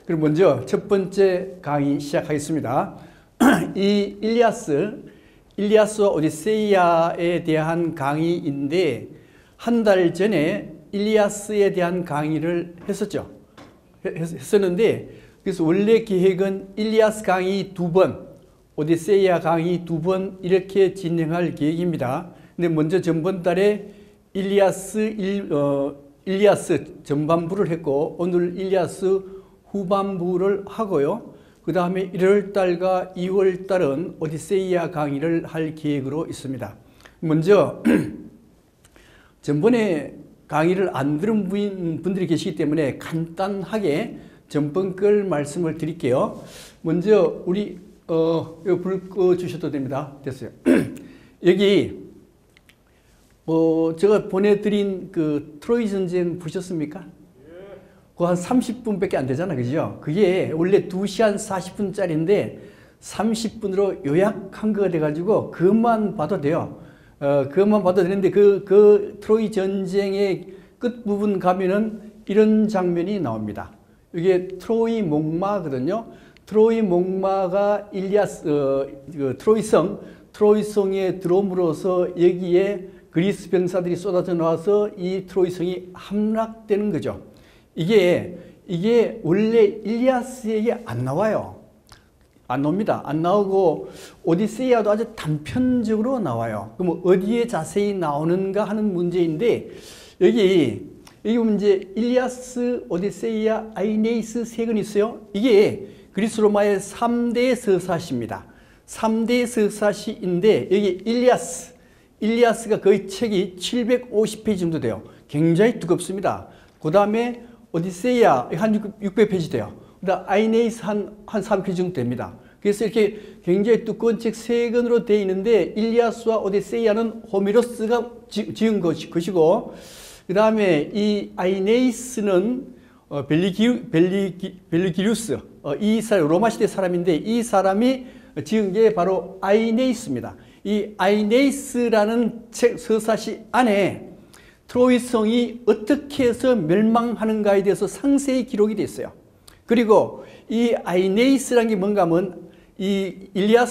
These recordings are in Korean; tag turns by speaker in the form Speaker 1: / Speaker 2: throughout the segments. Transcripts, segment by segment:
Speaker 1: 그럼 먼저 첫 번째 강의 시작하겠습니다. 이 일리아스와 오디세이아에 대한 강의인데 한 달 전에 일리아스에 대한 강의를 했었는데 그래서 원래 계획은 일리아스 강의 2번, 오디세이아 강의 2번 이렇게 진행할 계획입니다. 근데 먼저 전번 달에 일리아스 전반부를 했고 오늘 일리아스 후반부를 하고요. 그 다음에 1월 달과 2월 달은 오디세이아 강의를 할 계획으로 있습니다. 먼저 전번에 강의를 안 들은 분들이 계시기 때문에 간단하게 전번 걸 말씀을 드릴게요. 먼저 우리 불 꺼주셔도 됩니다. 됐어요. 여기 제가 보내드린 그 트로이 전쟁 보셨습니까? 그거 한 30분밖에 안 되잖아, 그죠? 그게 원래 2시간 40분짜리인데 30분으로 요약한 거가 돼가지고 그것만 봐도 돼요. 그것만 봐도 되는데 그 트로이 전쟁의 끝부분 가면은 이런 장면이 나옵니다. 이게 트로이 목마거든요. 트로이 목마가 트로이성에 들어옴으로써 여기에 그리스 병사들이 쏟아져 나와서 이 트로이성이 함락되는 거죠. 이게 원래 일리아스에게 안 나와요. 안 나옵니다. 안 나오고 오디세이아도 아주 단편적으로 나와요. 그럼 어디에 자세히 나오는가 하는 문제인데 여기 보면 이제 일리아스, 오디세이아, 아이네이스 세 권 있어요. 이게 그리스 로마의 3대 서사시입니다. 3대 서사시인데 여기 일리아스가 거의 책이 750페이지 정도 돼요. 굉장히 두껍습니다. 그 다음에 오디세이아 한 600페이지 돼요. 그다음 아이네이스 한 3페이지 정도 됩니다. 그래서 이렇게 굉장히 두꺼운 책 3권으로 되어 있는데 일리아스와 오디세이아는 호메로스가 지은 것이고 그 다음에 이 아이네이스는 벨리기루스 이 사람 로마 시대 사람인데 이 사람이 지은 게 바로 아이네이스입니다. 이 아이네이스라는 책 서사시 안에 트로이성이 어떻게 해서 멸망하는가에 대해서 상세히 기록이 되어 있어요. 그리고 이 아이네이스라는 게 뭔가 하면 이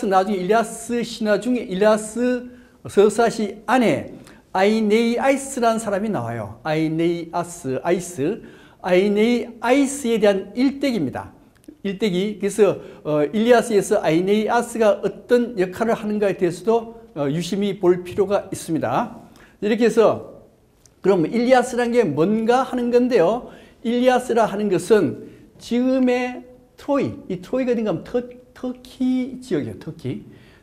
Speaker 1: 나중에 일리아스 신화 중에 일리아스 서사시 안에 아이네이아이스라는 사람이 나와요. 아이네이아이스에 대한 일대기입니다. 일대기. 그래서 일리아스에서 아이네이아스가 어떤 역할을 하는가에 대해서도 유심히 볼 필요가 있습니다. 이렇게 해서 그럼 일리아스라는 게 뭔가 하는 건데요. 일리아스라 하는 것은 지금의 이 트로이가 어딘가 하면 터키 지역이에요.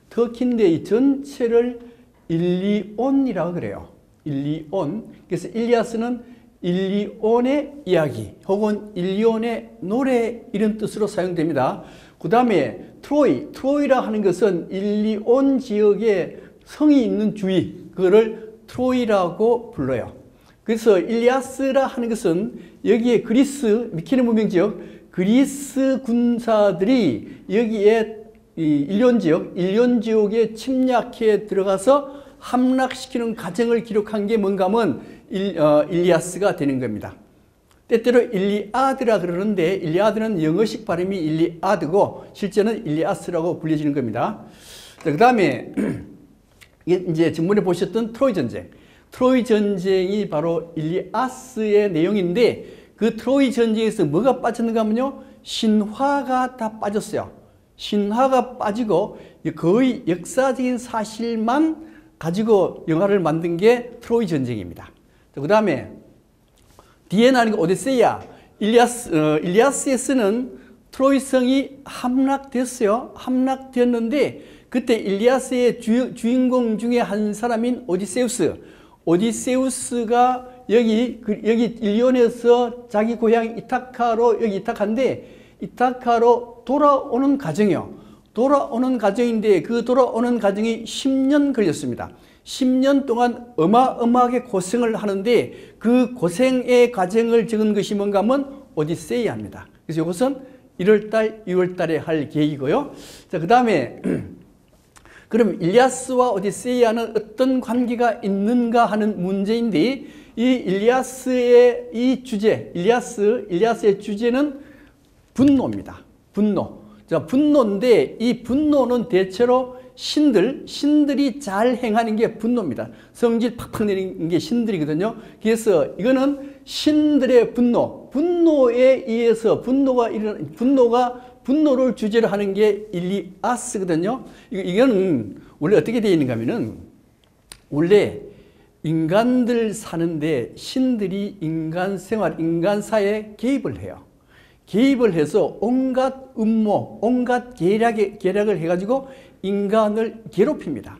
Speaker 1: 터키인데 이 전체를 일리온이라고 그래요. 일리온. 그래서 일리아스는 일리온의 이야기 혹은 일리온의 노래 이런 뜻으로 사용됩니다. 그 다음에 트로이라 하는 것은 일리온 지역에 성이 있는 주위 그거를 트로이라고 불러요. 그래서 일리아스라 하는 것은 여기에 그리스 미케네 문명 지역 그리스 군사들이 여기에 일리온 지역에 침략해 들어가서 함락시키는 과정을 기록한 게 뭔가 하면 일리아스가 되는 겁니다. 때때로 일리아드라 그러는데 일리아드는 영어식 발음이 일리아드고 실제는 일리아스라고 불려지는 겁니다. 그 다음에 이제 전번에 보셨던 트로이 전쟁이 바로 일리아스의 내용인데 그 트로이 전쟁에서 뭐가 빠졌는가 하면요. 신화가 다 빠졌어요. 신화가 빠지고 거의 역사적인 사실만 가지고 영화를 만든 게 트로이 전쟁입니다. 그 다음에 뒤에 나오는 오디세이아, 일리아스에서는 트로이성이 함락됐어요. 함락되었는데 그때 일리아스의 주인공 중에 한 사람인 오디세우스가 여기 일리온에서 자기 고향 이타카로 여기 이타카인데 이타카로 돌아오는 과정이에요. 돌아오는 과정인데 그 돌아오는 과정이 10년 걸렸습니다. 10년 동안 어마어마하게 고생을 하는데 그 고생의 과정을 적은 것이 뭔가 하면 오디세이아입니다. 그래서 이것은 1월달, 2월달에 할 계획이고요. 자, 그 다음에 그럼 일리아스와 오디세이아는 어떤 관계가 있는가 하는 문제인데 이 일리아스의 이 주제, 일리아스의 주제는 분노입니다. 분노. 자, 분노인데 이 분노는 대체로 신들이 잘 행하는 게 분노입니다. 성질 팍팍 내리는 게 신들이거든요. 그래서 이거는 신들의 분노, 분노에 의해서 분노를 주제로 하는 게 일리아스거든요. 이거는 원래 어떻게 되어 있는가 하면은 원래 인간들 사는데 신들이 인간 생활, 인간 사회에 개입을 해요. 개입을 해서 온갖 음모, 온갖 계략을 해가지고 인간을 괴롭힙니다.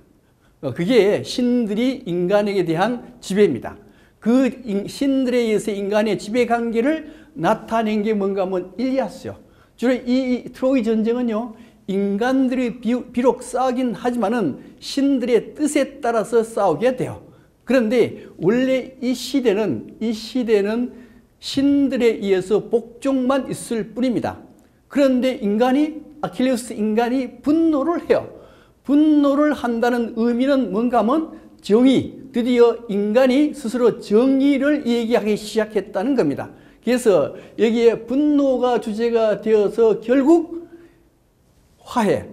Speaker 1: 그게 신들이 인간에게 대한 지배입니다. 그 신들에 의해서 인간의 지배 관계를 나타낸 게 뭔가 하면 일리아스요. 주로 이 트로이 전쟁은요, 인간들이 비록 싸우긴 하지만은 신들의 뜻에 따라서 싸우게 돼요. 그런데 원래 이 시대는 신들에 의해서 복종만 있을 뿐입니다. 그런데 아킬레우스 인간이 분노를 해요. 분노를 한다는 의미는 뭔가 하면 정의, 드디어 인간이 스스로 정의를 얘기하기 시작했다는 겁니다. 그래서 여기에 분노가 주제가 되어서 결국 화해,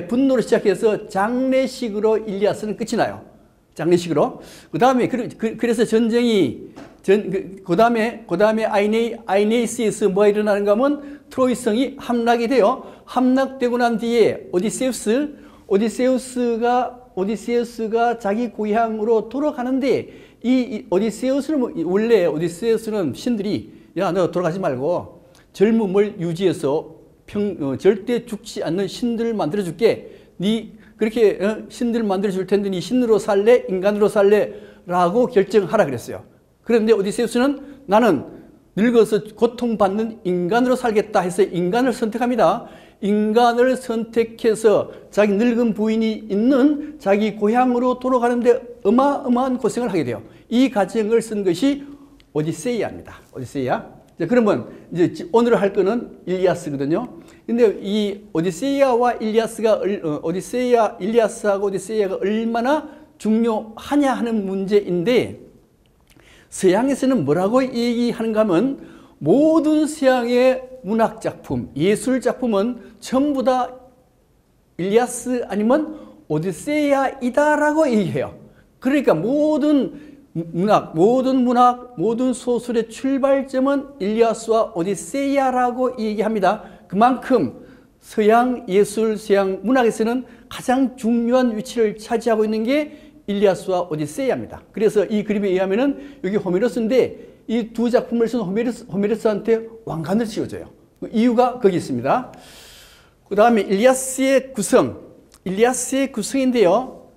Speaker 1: 분노를 시작해서 장례식으로 일리아스는 끝이 나요. 장례식으로. 그 다음에, 그래서 전쟁이, 그 다음에 아이네이스에서 뭐가 일어나는가 하면 트로이성이 함락이 돼요. 함락되고 난 뒤에 오디세우스가 자기 고향으로 돌아가는데 이 원래 오디세우스는 신들이 야, 너 돌아가지 말고 젊음을 유지해서 절대 죽지 않는 신들을 만들어줄게. 그렇게 신들을 만들어줄 텐데 네 신으로 살래? 인간으로 살래? 라고 결정하라 그랬어요. 그런데 오디세우스는 나는 늙어서 고통받는 인간으로 살겠다 해서 인간을 선택합니다. 인간을 선택해서 자기 늙은 부인이 있는 자기 고향으로 돌아가는데 어마어마한 고생을 하게 돼요. 이 과정을 쓴 것이 오디세이아입니다. 오디세이아. 그러면 이제 오늘 할 거는 일리아스거든요. 근데 이 일리아스하고 오디세이아가 얼마나 중요하냐 하는 문제인데 서양에서는 뭐라고 얘기하는가 하면 모든 서양의 문학작품, 예술작품은 전부 다 일리아스 아니면 오디세이아이다라고 얘기해요. 그러니까 모든 소설의 출발점은 일리아스와 오디세이아라고 얘기합니다. 그만큼 서양 예술, 서양 문학에서는 가장 중요한 위치를 차지하고 있는 게 일리아스와 오디세이아입니다. 그래서 이 그림에 의하면은 여기 호메로스인데 이 두 작품을 쓴 호메로스한테 왕관을 씌워줘요. 이유가 거기 있습니다. 그 다음에 일리아스의 구성인데요.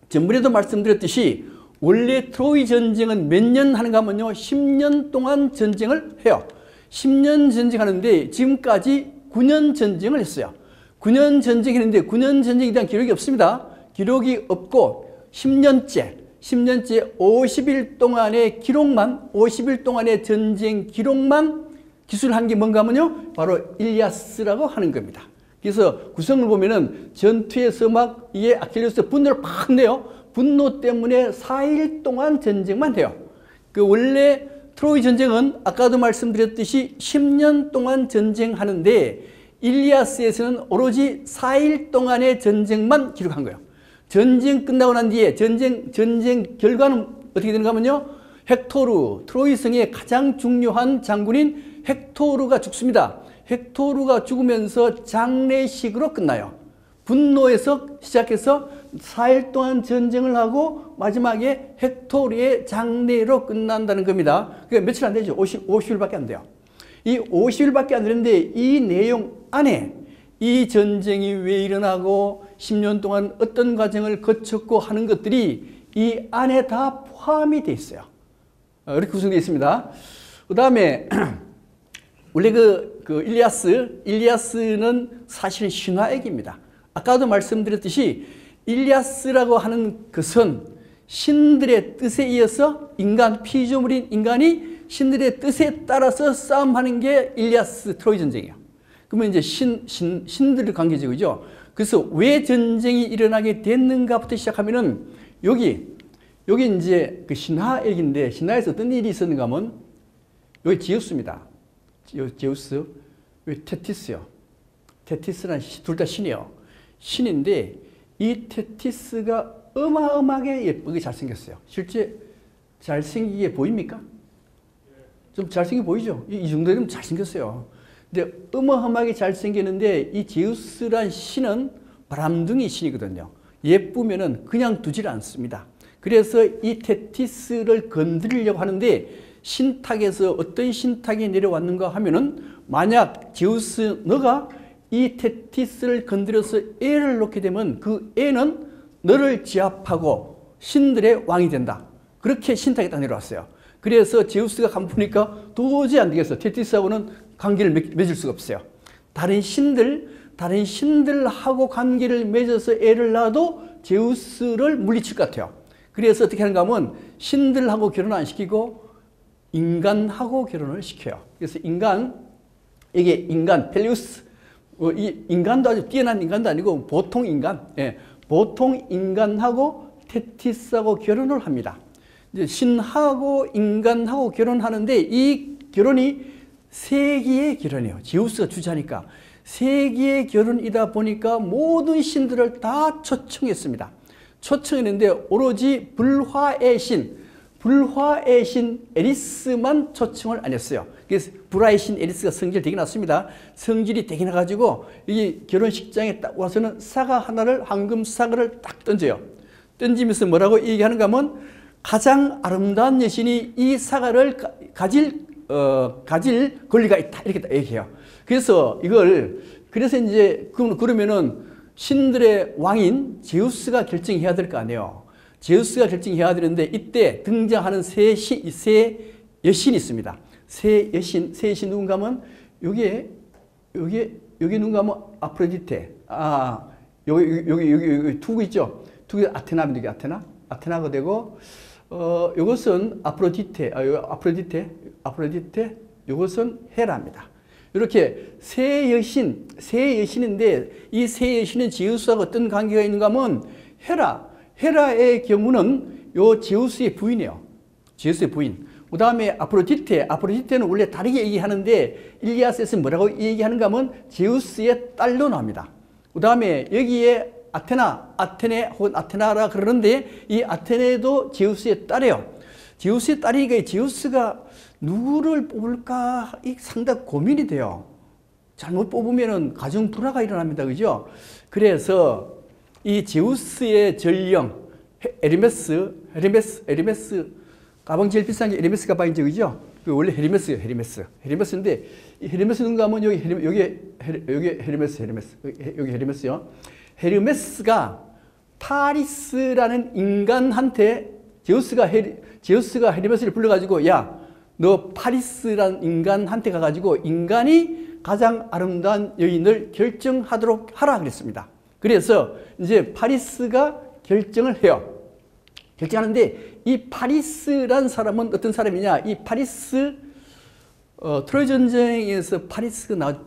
Speaker 1: 전번에도 말씀드렸듯이 원래 트로이 전쟁은 몇 년 하는가 하면요. 10년 동안 전쟁을 해요. 10년 전쟁하는데 지금까지 9년 전쟁을 했어요. 9년 전쟁했는데 9년 전쟁에 대한 기록이 없습니다. 기록이 없고 10년째 50일 동안의 기록만 50일 동안의 전쟁 기록만 기술한 게 뭔가 하면요. 바로 일리아스라고 하는 겁니다. 그래서 구성을 보면은 전투에서 막 이게 아킬레우스 분노를 팍 내요. 분노 때문에 4일 동안 전쟁만 해요. 그 원래 트로이 전쟁은 아까도 말씀드렸듯이 10년 동안 전쟁하는데 일리아스에서는 오로지 4일 동안의 전쟁만 기록한 거예요. 전쟁 끝나고 난 뒤에 전쟁 결과는 어떻게 되는가 하면요. 트로이 성의 가장 중요한 장군인 헥토르가 죽습니다. 헥토르가 죽으면서 장례식으로 끝나요. 분노에서 시작해서 4일 동안 전쟁을 하고 마지막에 헥토르의 장례로 끝난다는 겁니다. 그게 며칠 안 되죠. 50일밖에 안 돼요. 이 50일밖에 안 되는데 이 내용 안에 이 전쟁이 왜 일어나고 10년 동안 어떤 과정을 거쳤고 하는 것들이 이 안에 다 포함이 되어 있어요. 이렇게 구성되어 있습니다. 그 다음에 원래 일리아스는 사실은 신화액입니다. 아까도 말씀드렸듯이 일리아스라고 하는 것은 신들의 뜻에 의해서 피조물인 인간이 신들의 뜻에 따라서 싸움하는 게 일리아스 트로이 전쟁이에요. 그러면 이제 신들 관계적이죠. 그래서 왜 전쟁이 일어나게 됐는가부터 시작하면은 여기 이제 그 신화액인데 신화에서 어떤 일이 있었는가 하면 여기 제우스입니다. 제우스. 테티스요. 테티스는 둘 다 신이에요. 신인데 이 테티스가 어마어마하게 예쁘게 잘생겼어요. 실제 잘생기게 보입니까? 좀 잘생겨 보이죠? 이 정도면 잘생겼어요. 근데 어마어마하게 잘생기는데 이 제우스란 신은 바람둥이 신이거든요. 예쁘면은 그냥 두질 않습니다. 그래서 이 테티스를 건드리려고 하는데 신탁에서 어떤 신탁이 내려왔는가 하면은 만약 제우스 너가 이 테티스를 건드려서 애를 놓게 되면 그 애는 너를 제압하고 신들의 왕이 된다. 그렇게 신탁이 딱 내려왔어요. 그래서 제우스가 가만 보니까 도저히 안 되겠어. 테티스하고는 관계를 맺을 수가 없어요. 다른 신들하고 관계를 맺어서 애를 낳아도 제우스를 물리칠 것 같아요. 그래서 어떻게 하는가 하면 신들하고 결혼 안 시키고 인간하고 결혼을 시켜요. 그래서 이게 인간, 펠리우스, 이 인간도 아주 뛰어난 인간도 아니고 보통 인간, 보통 인간하고 테티스하고 결혼을 합니다. 이제 신하고 인간하고 결혼하는데 이 결혼이 세기의 결혼이에요. 제우스가 주자니까. 세기의 결혼이다 보니까 모든 신들을 다 초청했습니다. 초청했는데 오로지 불화의 신 에리스만 초청을 안 했어요. 그래서 불화의 신 에리스가 성질 되게 났습니다. 성질이 되게 나가지고 이 결혼식장에 딱 와서는 사과 하나를, 황금 사과를 딱 던져요. 던지면서 뭐라고 얘기하는가 하면 가장 아름다운 여신이 이 사과를 가질 권리가 있다. 이렇게 딱 얘기해요. 그래서 이제 그러면은 신들의 왕인 제우스가 결정해야 될 거 아니에요. 제우스가 결정해야 되는데 이때 등장하는 세 여신이 있습니다. 세 여신 누군가 하면 여기 누군가 하면 아프로디테. 여기 투구 있죠? 투구 아테나면 되게 아테나가 되고 이것은 아프로디테, 이것은 헤라입니다. 이렇게 세 여신인데 이 세 여신은 제우스하고 어떤 관계가 있는가 하면 헤라의 경우는 요 제우스의 부인이에요. 제우스의 부인. 그 다음에 아프로디테는 원래 다르게 얘기하는데 일리아스에서 뭐라고 얘기하는가 하면 제우스의 딸로 나옵니다. 그 다음에 여기에 아테네 혹은 아테나라 그러는데 이 아테네도 제우스의 딸이에요. 제우스의 딸이니까 제우스가 누구를 뽑을까 상당히 고민이 돼요. 잘못 뽑으면 가정 불화가 일어납니다. 그죠? 그래서 이 제우스의 전령 에르메스 가방 제일 비싼 게 에르메스 가방이죠. 그죠? 원래 헤르메스예요. 헤르메스인데 이 헤르메스 누군가 하면 여기 헤르메스요. 헤르메스가 파리스라는 인간한테 제우스가 헤르메스를 불러가지고 야, 너 파리스라는 인간한테 가가지고 인간이 가장 아름다운 여인을 결정하도록 하라 그랬습니다. 그래서 이제 파리스가 결정을 해요. 결정하는데 이 파리스란 사람은 어떤 사람이냐? 이 파리스 트로이 전쟁에서 파리스가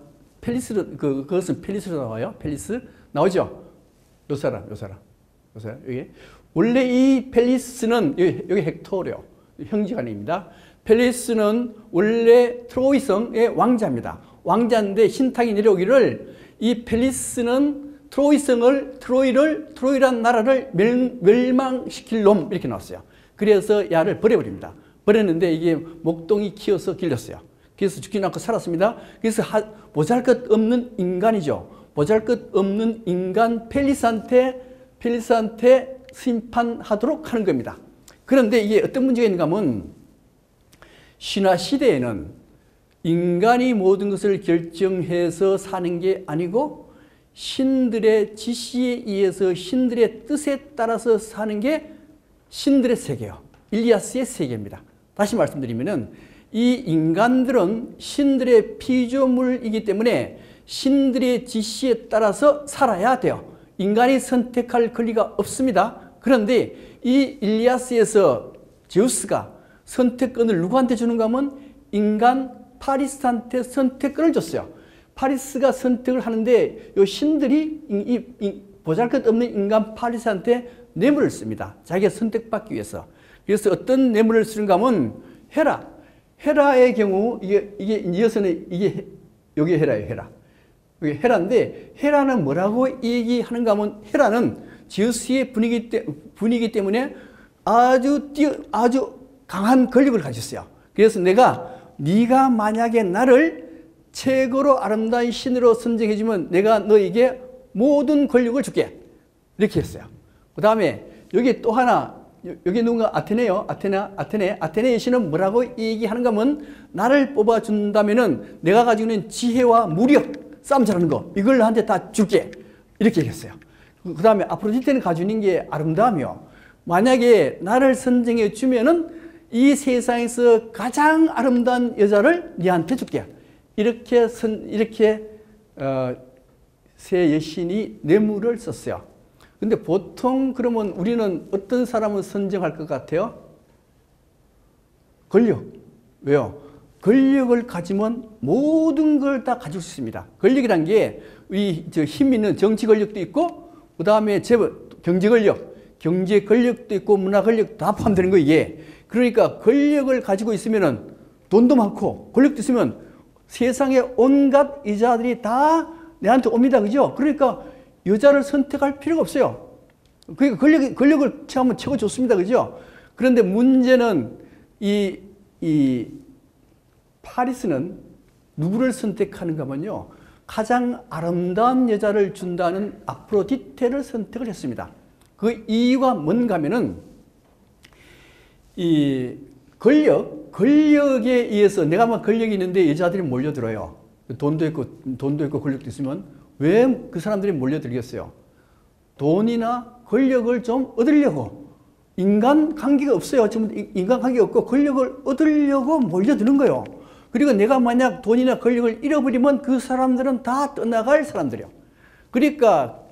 Speaker 1: 그것은 펠리스로 나와요. 펠리스 나오죠. 요 사람. 여기 원래 이 펠리스는 여기 헥토르요. 형제간입니다. 펠리스는 원래 트로이성의 왕자입니다. 왕자인데 신탁이 내려오기를 이 펠리스는 트로이란 나라를 멸망시킬 놈 이렇게 나왔어요. 그래서 야를 버려버립니다. 버렸는데 이게 목동이 키워서 길렀어요. 그래서 죽지 않고 살았습니다. 그래서 보잘것없는 인간이죠. 보잘것없는 인간 펠리스한테 심판하도록 하는 겁니다. 그런데 이게 어떤 문제가 있는가 하면 신화 시대에는 인간이 모든 것을 결정해서 사는 게 아니고 신들의 지시에 의해서 신들의 뜻에 따라서 사는 게 신들의 세계예요. 일리아스의 세계입니다. 다시 말씀드리면은 이 인간들은 신들의 피조물이기 때문에 신들의 지시에 따라서 살아야 돼요. 인간이 선택할 권리가 없습니다. 그런데 이 일리아스에서 제우스가 선택권을 누구한테 주는가 하면 인간 파리스한테 선택권을 줬어요. 파리스가 선택을 하는데 요 신들이 이 보잘것없는 인간 파리스한테 뇌물을 씁니다. 자기가 선택받기 위해서. 그래서 어떤 뇌물을 쓰는가 하면 헤라의 경우 이게 이어서는 여기 헤라예요, 헤라. 여기 헤라인데 헤라는 뭐라고 얘기하는가 하면 헤라는 제우스의 분위기 때문에 아주 강한 권력을 가졌어요. 그래서 네가 만약에 나를 최고로 아름다운 신으로 선정해주면 내가 너에게 모든 권력을 줄게. 이렇게 했어요. 그 다음에 여기 또 하나, 여기 누군가 아테네요. 아테네 여신은 뭐라고 얘기하는가 하면 나를 뽑아준다면은 내가 가지고 있는 지혜와 무력, 싸움 잘하는 거, 이걸 나한테 다 줄게. 이렇게 얘기했어요. 그 다음에 아프로디테는 가지고 있는 게 아름다우며 만약에 나를 선정해 주면은 이 세상에서 가장 아름다운 여자를 네한테 줄게. 이렇게 세 여신이 뇌물을 썼어요. 근데 보통 그러면 우리는 어떤 사람을 선정할 것 같아요? 권력. 왜요? 권력을 가지면 모든 걸 다 가질 수 있습니다. 권력이란 게 힘 있는 정치 권력도 있고 그 다음에 경제 권력도 있고 문화 권력 다 포함되는 거예요. 이게. 그러니까 권력을 가지고 있으면은 돈도 많고 권력도 있으면 세상의 온갖 여자들이 다 내한테 옵니다. 그죠? 그러니까 여자를 선택할 필요가 없어요. 그러니까 권력을 취하면 최고 좋습니다. 그죠? 그런데 문제는 이 파리스는 누구를 선택하는가 하면요. 가장 아름다운 여자를 준다는 아프로디테를 선택을 했습니다. 그 이유가 뭔가 하면은 이 권력에 의해서 내가 막 권력이 있는데 여자들이 몰려들어요. 돈도 있고 권력도 있으면 왜 그 사람들이 몰려들겠어요? 돈이나 권력을 좀 얻으려고. 인간관계가 없어요. 지금 인간관계가 없고 권력을 얻으려고 몰려드는 거예요. 그리고 내가 만약 돈이나 권력을 잃어버리면 그 사람들은 다 떠나갈 사람들이에요. 그러니까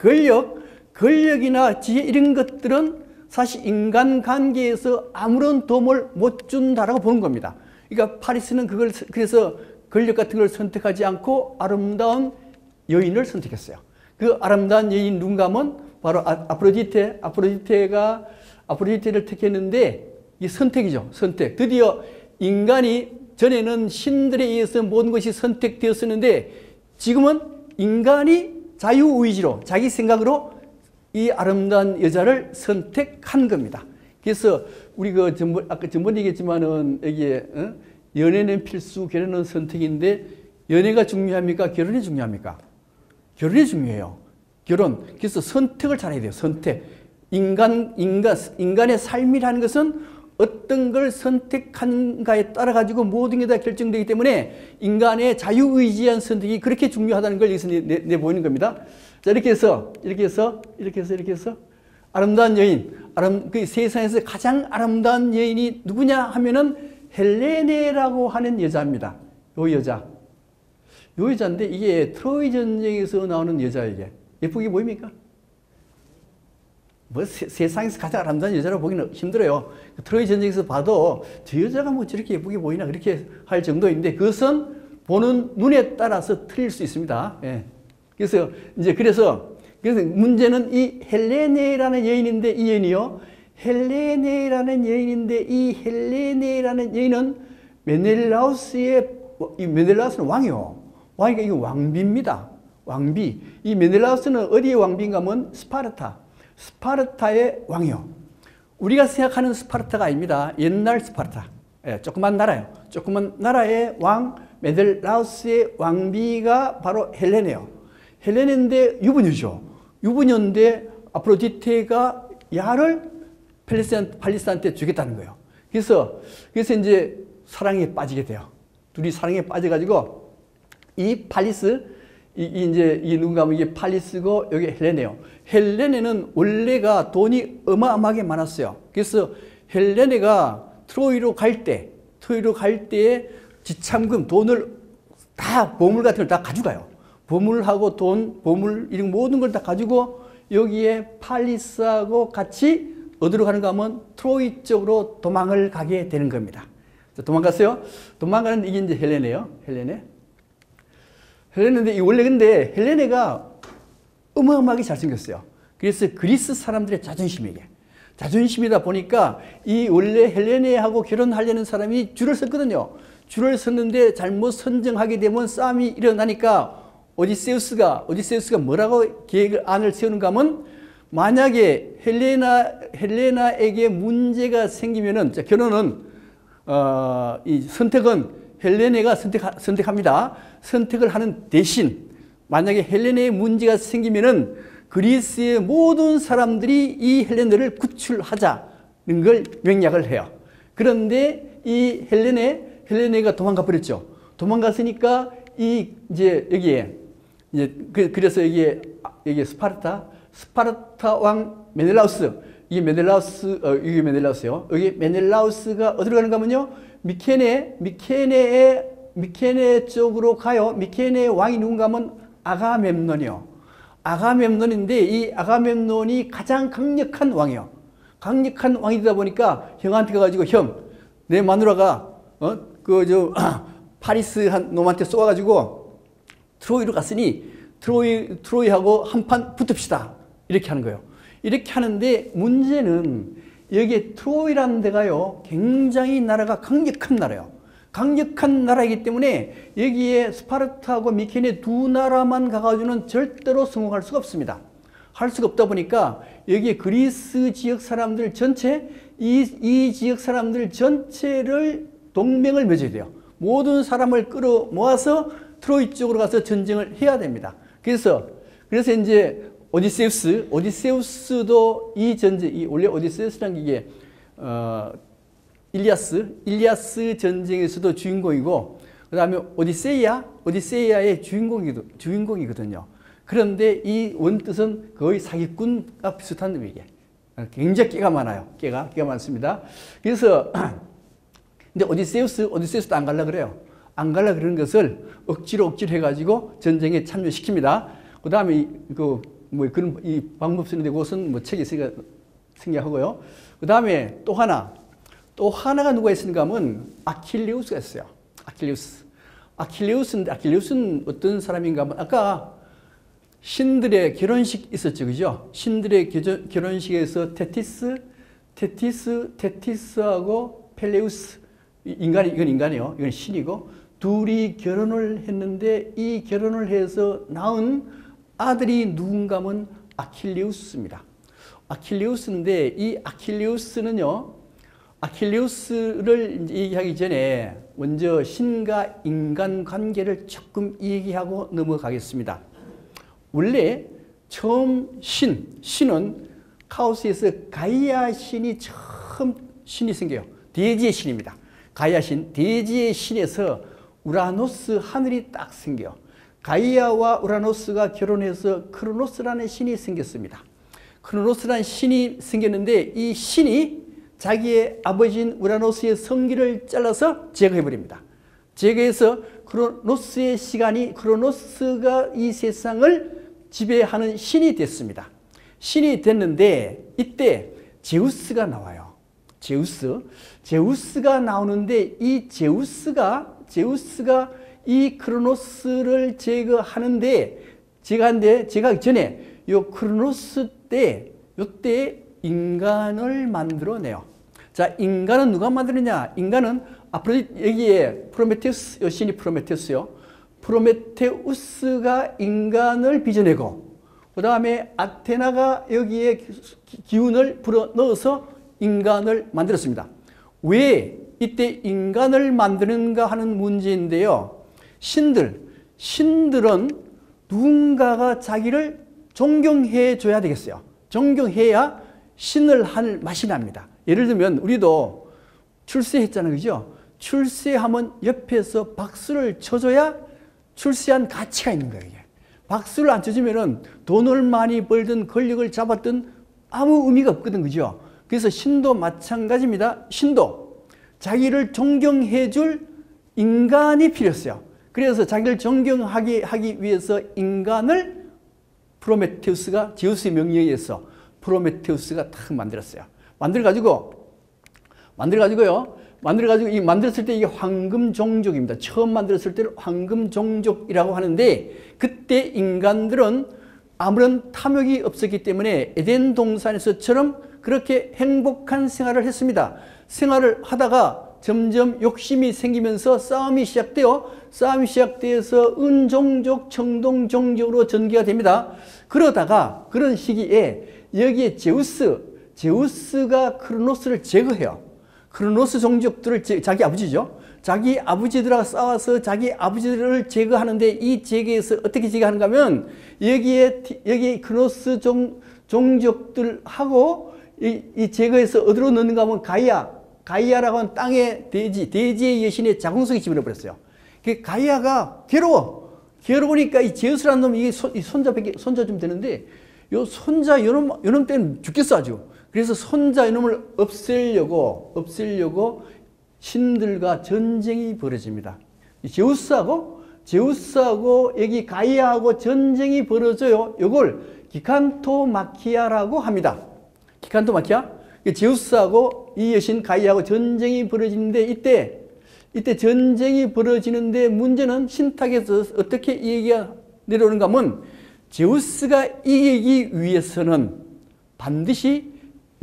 Speaker 1: 권력이나 지혜 이런 것들은 사실 인간관계에서 아무런 도움을 못 준다라고 보는 겁니다. 그러니까 파리스는 그래서 권력 같은 걸 선택하지 않고 아름다운 여인을 선택했어요. 그 아름다운 여인 누군가 하면 바로 아프로디테를 택했는데 이 선택이죠. 선택. 드디어 인간이 전에는 신들에 의해서 모든 것이 선택되었었는데 지금은 인간이 자유의지로 자기 생각으로 이 아름다운 여자를 선택한 겁니다. 그래서 우리 아까 전번 얘기했지만은 여기에 연애는 필수, 결혼은 선택인데 연애가 중요합니까? 결혼이 중요합니까? 결혼이 중요해요. 결혼. 그래서 선택을 잘해야 돼요. 선택. 인간의 삶이라는 것은 어떤 걸 선택한가에 따라 가지고 모든 게 다 결정되기 때문에 인간의 자유의지한 선택이 그렇게 중요하다는 걸 여기서 내보이는 겁니다. 자, 이렇게 해서 아름다운 여인, 그 세상에서 가장 아름다운 여인이 누구냐 하면은 헬레네라고 하는 여자입니다. 요 여자인데 이게 트로이 전쟁에서 나오는 여자예요. 이게 예쁘게 보입니까? 뭐 세상에서 가장 아름다운 여자라고 보기는 힘들어요. 트로이 전쟁에서 봐도 저 여자가 뭐 저렇게 예쁘게 보이나 그렇게 할 정도인데 그것은 보는 눈에 따라서 틀릴 수 있습니다. 예. 그래서 문제는 이 헬레네라는 여인인데 이 여인이요. 헬레네라는 여인은 메넬라우스는 왕이요. 왕이가 이거 왕비입니다. 왕비. 이 메넬라우스는 어디의 왕비인가 하면 스파르타의 왕이요. 우리가 생각하는 스파르타가 아닙니다. 옛날 스파르타. 예, 조그만 나라요. 조그만 나라의 왕 메넬라우스의 왕비가 바로 헬레네요. 헬레네인데 유부녀죠. 유부녀인데 아프로디테가 야를 팔리스한테 주겠다는 거예요. 그래서 이제 사랑에 빠지게 돼요. 둘이 사랑에 빠져가지고 이 팔리스 이 누군가 하면 이게 팔리스고 여기 헬레네요. 헬레네는 원래가 돈이 어마어마하게 많았어요. 그래서 헬레네가 트로이로 갈 때에 지참금 돈을 다 보물 같은 걸 다 가져가요. 보물하고 돈, 보물 이런 모든 걸 다 가지고 여기에 팔리스하고 같이 어디로 가는가 하면 트로이 쪽으로 도망을 가게 되는 겁니다. 도망갔어요. 도망가는 이게 이제 헬레네요. 헬레네인데 원래 근데 헬레네가 어마어마하게 잘생겼어요. 그래서 그리스 사람들의 자존심이다 보니까 이 원래 헬레네하고 결혼하려는 사람이 줄을 섰거든요. 줄을 섰는데 잘못 선정하게 되면 싸움이 일어나니까 오디세우스가 뭐라고 안을 세우는가 하면 만약에 헬레나에게 문제가 생기면은 결혼은 이 선택은 헬레네가 선택합니다. 선택을 하는 대신 만약에 헬레네에 문제가 생기면은 그리스의 모든 사람들이 이 헬레네를 구출하자는 걸 명약을 해요. 그런데 이 헬레네가 도망가 버렸죠. 도망갔으니까 이제 여기에 그래서 여기에 스파르타 왕 메넬라우스, 이게 메넬라우스요. 여기 메넬라우스가 어디로 가는가 하면요, 미케네 쪽으로 가요. 미케네 왕이 누군가 하면 아가멤논이요. 아가멤논인데 이 아가멤논이 가장 강력한 왕이요. 강력한 왕이다 보니까 형한테 가가지고 형, 내 마누라가 파리스 한 놈한테 쏘아가지고 트로이로 갔으니 트로이하고 한판 붙읍시다. 이렇게 하는 거예요. 이렇게 하는데 문제는 여기에 트로이라는 데가요, 굉장히 나라가 강력한 나라예요. 강력한 나라이기 때문에 여기에 스파르타하고 미케네 두 나라만 가가지고는 절대로 성공할 수가 없습니다. 할 수가 없다 보니까 여기에 그리스 지역 사람들 전체, 이 지역 사람들 전체를 동맹을 맺어야 돼요. 모든 사람을 끌어 모아서 트로이 쪽으로 가서 전쟁을 해야 됩니다. 그래서 이제 오디세우스도 이 전쟁, 원래 오디세우스라는 게 일리아스 전쟁에서도 주인공이고, 그 다음에 오디세이아의 주인공이거든요. 그런데 이 원뜻은 거의 사기꾼과 비슷한 놈이게. 굉장히 끼가 많아요. 끼가 많습니다. 그래서 근데 오디세우스도 안 갈라 그래요. 안 갈라 그러는 것을 억지로 해가지고 전쟁에 참여시킵니다. 그 다음에 그런 이 방법 쓰는데 그것은 뭐 책이 있으니까 생략하고요. 그 다음에 또 하나가 누가 있는가 하면 아킬레우스가 있어요. 아킬레우스는 어떤 사람인가 하면 아까 신들의 결혼식 있었죠, 그죠? 신들의 결혼식에서 테티스하고 펠레우스, 이건 인간이에요. 이건 신이고, 둘이 결혼을 했는데 이 결혼을 해서 낳은 아들이 누군가 하면 아킬레우스입니다. 아킬레우스인데 이 아킬레우스를 얘기하기 전에 먼저 신과 인간 관계를 조금 얘기하고 넘어가겠습니다. 원래 처음 신은 카오스에서 가이아 신이 처음 신이 생겨요. 대지의 신입니다. 가이아 신, 대지의 신에서 우라노스 하늘이 딱 생겨요. 가이아와 우라노스가 결혼해서 크로노스라는 신이 생겼습니다. 크로노스라는 신이 생겼는데 이 신이 자기의 아버지인 우라노스의 성기를 잘라서 제거해버립니다. 제거해서 크로노스가 이 세상을 지배하는 신이 됐습니다. 신이 됐는데 이때 제우스가 나와요. 제우스가 나오는데 이 제우스가 이 크로노스를 제거하기 전에 요 크로노스 때 요때 인간을 만들어내요. 자, 인간은 누가 만드느냐? 인간은 앞으로 여기에 프로메테우스, 신이 프로메테우스요. 프로메테우스가 인간을 빚어내고, 그 다음에 아테나가 여기에 기운을 불어 넣어서 인간을 만들었습니다. 왜 이때 인간을 만드는가 하는 문제인데요. 신들은 누군가가 자기를 존경해 줘야 되겠어요. 존경해야 신을 할 맛이 납니다. 예를 들면 우리도 출세했잖아요, 그죠? 출세하면 옆에서 박수를 쳐줘야 출세한 가치가 있는 거예요. 박수를 안 쳐주면은 돈을 많이 벌든 권력을 잡았든 아무 의미가 없거든, 그죠? 그래서 신도 마찬가지입니다. 신도 자기를 존경해 줄 인간이 필요했어요. 그래서 자기를 존경하기 위해서 인간을 프로메테우스가 제우스의 명령에 의해서 프로메테우스가 딱 만들었어요. 만들어가지고요. 만들었을 때 이게 황금 종족입니다. 처음 만들었을 때는 황금 종족이라고 하는데, 그때 인간들은 아무런 탐욕이 없었기 때문에 에덴 동산에서처럼 그렇게 행복한 생활을 했습니다. 생활을 하다가 점점 욕심이 생기면서 싸움이 시작돼요. 싸움이 시작돼서 은종족, 청동종족으로 전개가 됩니다. 그러다가 그런 시기에 여기에 제우스가 크로노스를 제거해요. 크로노스 종족들을 자기 아버지죠. 자기 아버지들하고 싸워서 자기 아버지들을 제거하는데 이 제거에서 어떻게 제거하는가 하면 여기 크로노스 종족들하고 이 제거해서 어디로 넣는가 하면 가이아라고 하는 땅의 대지의 여신의 자궁석에 집어넣어버렸어요. 가이아가 괴로우니까 이 제우스라는 놈이 이 손자 좀 되는데 요 손자 요놈 때는 죽겠어 아주. 그래서 손자 이놈을 없애려고 신들과 전쟁이 벌어집니다. 제우스하고 여기 가이아하고 전쟁이 벌어져요. 이걸 기칸토마키아라고 합니다. 기칸토마키아? 제우스하고 이 여신 가이아하고 전쟁이 벌어지는데 이때 전쟁이 벌어지는데 문제는 신탁에서 어떻게 이 얘기가 내려오는가 하면 제우스가 이기기 위해서는 반드시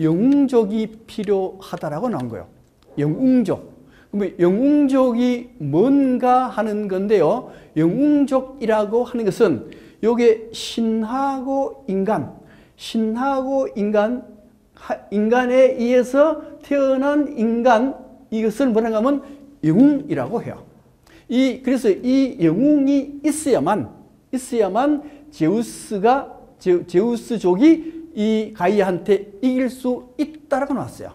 Speaker 1: 영웅족이 필요하다라고 나온 거예요. 영웅족. 그러면 영웅족이 뭔가 하는 건데요. 영웅족이라고 하는 것은 요게 신하고 인간에 의해서 태어난 인간, 이것을 뭐라고 하면 영웅이라고 해요. 그래서 이 영웅이 있어야만 제우스족이 이 가이아한테 이길 수 있다라고 나왔어요.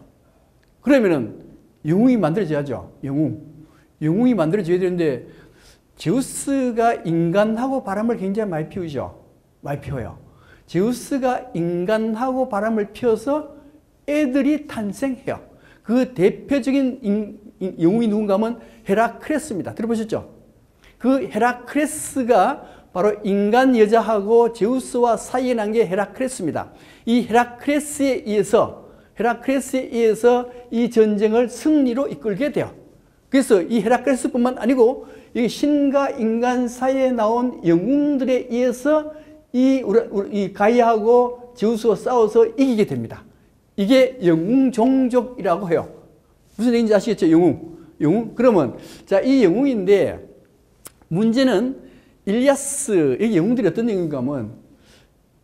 Speaker 1: 그러면은 영웅이 만들어져야죠. 영웅이 만들어져야 되는데 제우스가 인간하고 바람을 굉장히 많이 피우죠. 많이 피워요. 제우스가 인간하고 바람을 피워서 애들이 탄생해요. 그 대표적인 영웅이 누군가 하면 헤라클레스입니다. 들어보셨죠? 그 헤라클레스가 바로 인간 여자하고 제우스와 사이에 난 게 헤라클레스입니다. 이 헤라클레스에 의해서 이 전쟁을 승리로 이끌게 돼요. 그래서 이 헤라클레스뿐만 아니고 이 신과 인간 사이에 나온 영웅들에 의해서 이 가이아하고 제우스가 싸워서 이기게 됩니다. 이게 영웅 종족이라고 해요. 무슨 얘기인지 아시겠죠? 영웅. 그러면 자, 이 영웅인데 문제는 일리아스, 이 영웅들이 어떤 영웅인가 하면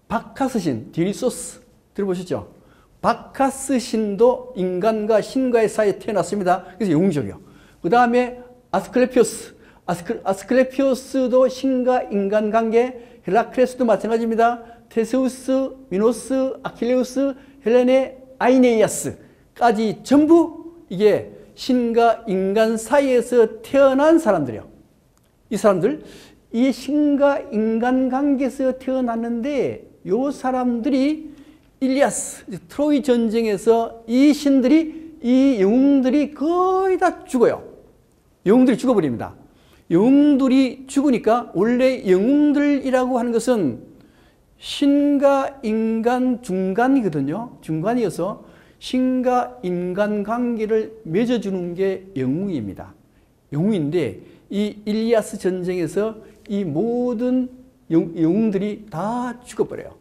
Speaker 1: 바카스 신, 디니소스 들어보셨죠? 바카스 신도 인간과 신과의 사이에 태어났습니다. 그래서 영웅족이요. 그 다음에 아스클레피오스도 신과 인간 관계, 헤라클레스도 마찬가지입니다. 테세우스, 미노스, 아킬레우스, 헬레네, 아이네이아스까지 전부 이게 신과 인간 사이에서 태어난 사람들이요. 이 사람들, 이 신과 인간 관계에서 태어났는데 요 사람들이 일리아스, 트로이 전쟁에서 이 영웅들이 거의 다 죽어요. 영웅들이 죽어버립니다. 영웅들이 죽으니까 원래 영웅들이라고 하는 것은 신과 인간 중간이거든요. 중간이어서 신과 인간 관계를 맺어주는 게 영웅입니다. 영웅인데 이 일리아스 전쟁에서 이 모든 영웅들이 다 죽어버려요.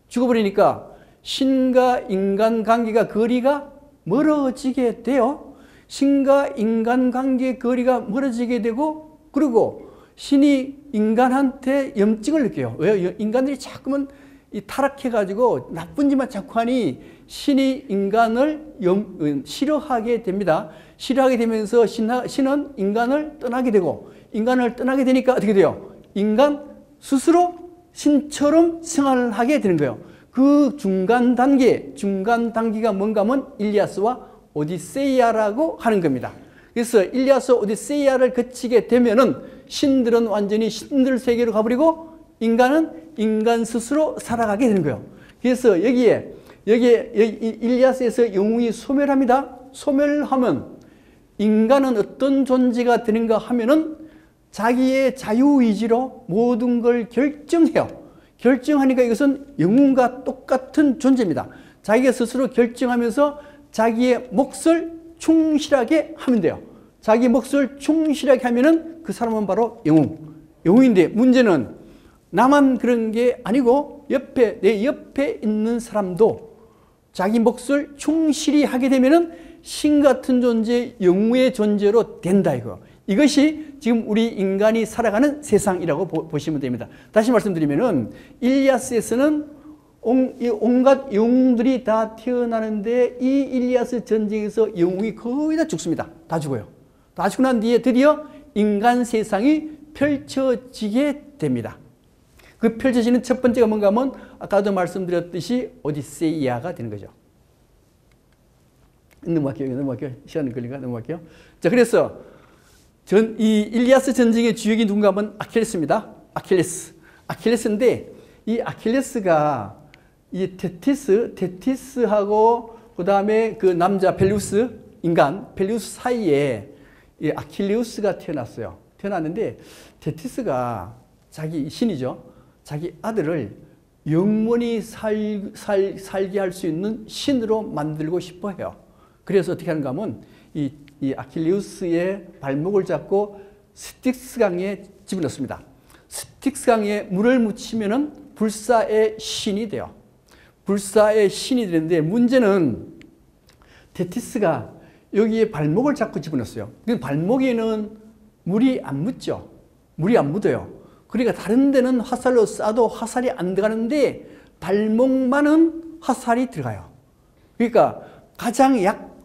Speaker 1: 죽어버리니까 신과 인간 관계가 거리가 멀어지게 돼요. 신과 인간 관계 거리가 멀어지게 되고 그리고 신이 인간한테 염증을 느껴요. 왜요? 인간들이 자꾸만 타락해가지고 나쁜 짓만 자꾸 하니 신이 인간을 싫어하게 됩니다. 싫어하게 되면서 신은 인간을 떠나게 되고 인간을 떠나게 되니까 어떻게 돼요? 인간 스스로 신처럼 생활을 하게 되는 거예요. 그 중간 단계가 뭔가 하면 일리아스와 오디세이아라고 하는 겁니다. 그래서 일리아스 오디세이아를 거치게 되면은 신들은 완전히 신들 세계로 가버리고 인간은 인간 스스로 살아가게 되는 거예요. 그래서 여기에 일리아스에서 영웅이 소멸합니다. 소멸하면 인간은 어떤 존재가 되는가 하면은 자기의 자유의지로 모든 걸 결정해요. 결정하니까 이것은 영웅과 똑같은 존재입니다. 자기가 스스로 결정하면서 자기의 몫을 충실하게 하면 돼요. 자기 몫을 충실하게 하면은 그 사람은 바로 영웅인데 문제는 나만 그런 게 아니고 내 옆에 있는 사람도 자기 몫을 충실히 하게 되면은 신 같은 존재, 영웅의 존재로 된다 이거. 이것이 지금 우리 인간이 살아가는 세상이라고 보시면 됩니다. 다시 말씀드리면은 일리아스에서는 온갖 영웅들이 다 태어나는데 이 일리아스 전쟁에서 영웅이 거의 다 죽습니다. 다 죽어요. 다 죽고 난 뒤에 드디어 인간 세상이 펼쳐지게 됩니다. 그 펼쳐지는 첫 번째가 뭔가 하면 아까도 말씀드렸듯이 오디세이아가 되는 거죠. 넘어갈게요. 시간이 걸리니까 넘어갈게요. 자, 그래서 이 일리아스 전쟁의 주역이 누군가 하면 아킬레스입니다. 아킬레스인데 이 아킬레스가 이 테티스하고 그 다음에 그 남자 펠리우스 사이에 이 아킬레우스가 태어났어요. 태어났는데 테티스가 자기 신이죠. 자기 아들을 영원히 살게 할 수 있는 신으로 만들고 싶어 해요. 그래서 어떻게 하는가 하면 이 아킬레우스의 발목을 잡고 스틱스강에 집어넣습니다. 스틱스강에 물을 묻히면은 불사의 신이 돼요. 불사의 신이 되는데 문제는 테티스가 여기에 발목을 잡고 집어넣었어요. 발목에는 물이 안 묻죠. 물이 안 묻어요. 그러니까 다른 데는 화살로 쏴도 화살이 안 들어가는데 발목만은 화살이 들어가요. 그러니까 가장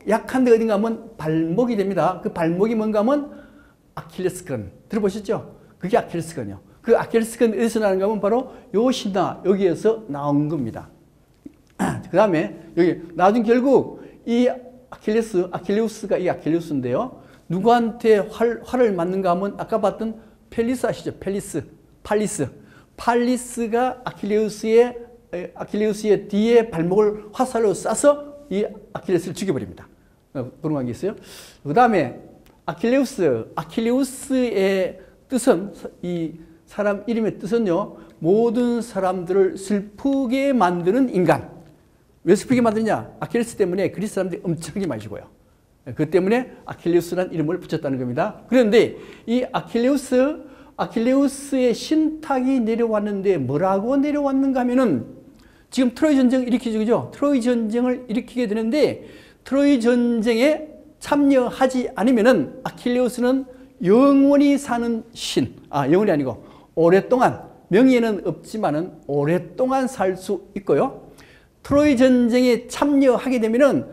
Speaker 1: 약한 데가 어딘가 하면 발목이 됩니다. 그 발목이 뭔가 하면 아킬레스건. 들어보셨죠? 그게 아킬레스건이요. 그 아킬레스건이 어디서 나는가 하면 바로 요 신화, 여기에서 나온 겁니다. 그 다음에 여기 나중에 결국 이 아킬레우스가 이 아킬레우스인데요. 누구한테 활을 맞는가 하면 아까 봤던 펠리스 아시죠? 팔리스가 아킬레우스의 뒤에 발목을 화살로 쏴서 이 아킬레스를 죽여버립니다. 그런 게 있어요. 그 다음에 아킬레우스의 뜻은 이 사람 이름의 뜻은요. 모든 사람들을 슬프게 만드는 인간. 왜 슬프게 만드냐? 아킬레스 때문에 그리스 사람들이 엄청나게 많이 죽어요. 그 때문에 아킬레우스라는 이름을 붙였다는 겁니다. 그런데 이 아킬레우스의 신탁이 내려왔는데 뭐라고 내려왔는가 하면은 지금 트로이 전쟁을 일으키죠. 그죠? 트로이 전쟁을 일으키게 되는데 트로이 전쟁에 참여하지 않으면은 아킬레우스는 영원히 사는 신. 영원이 아니고 오랫동안, 명예는 없지만은 오랫동안 살 수 있고요. 트로이 전쟁에 참여하게 되면은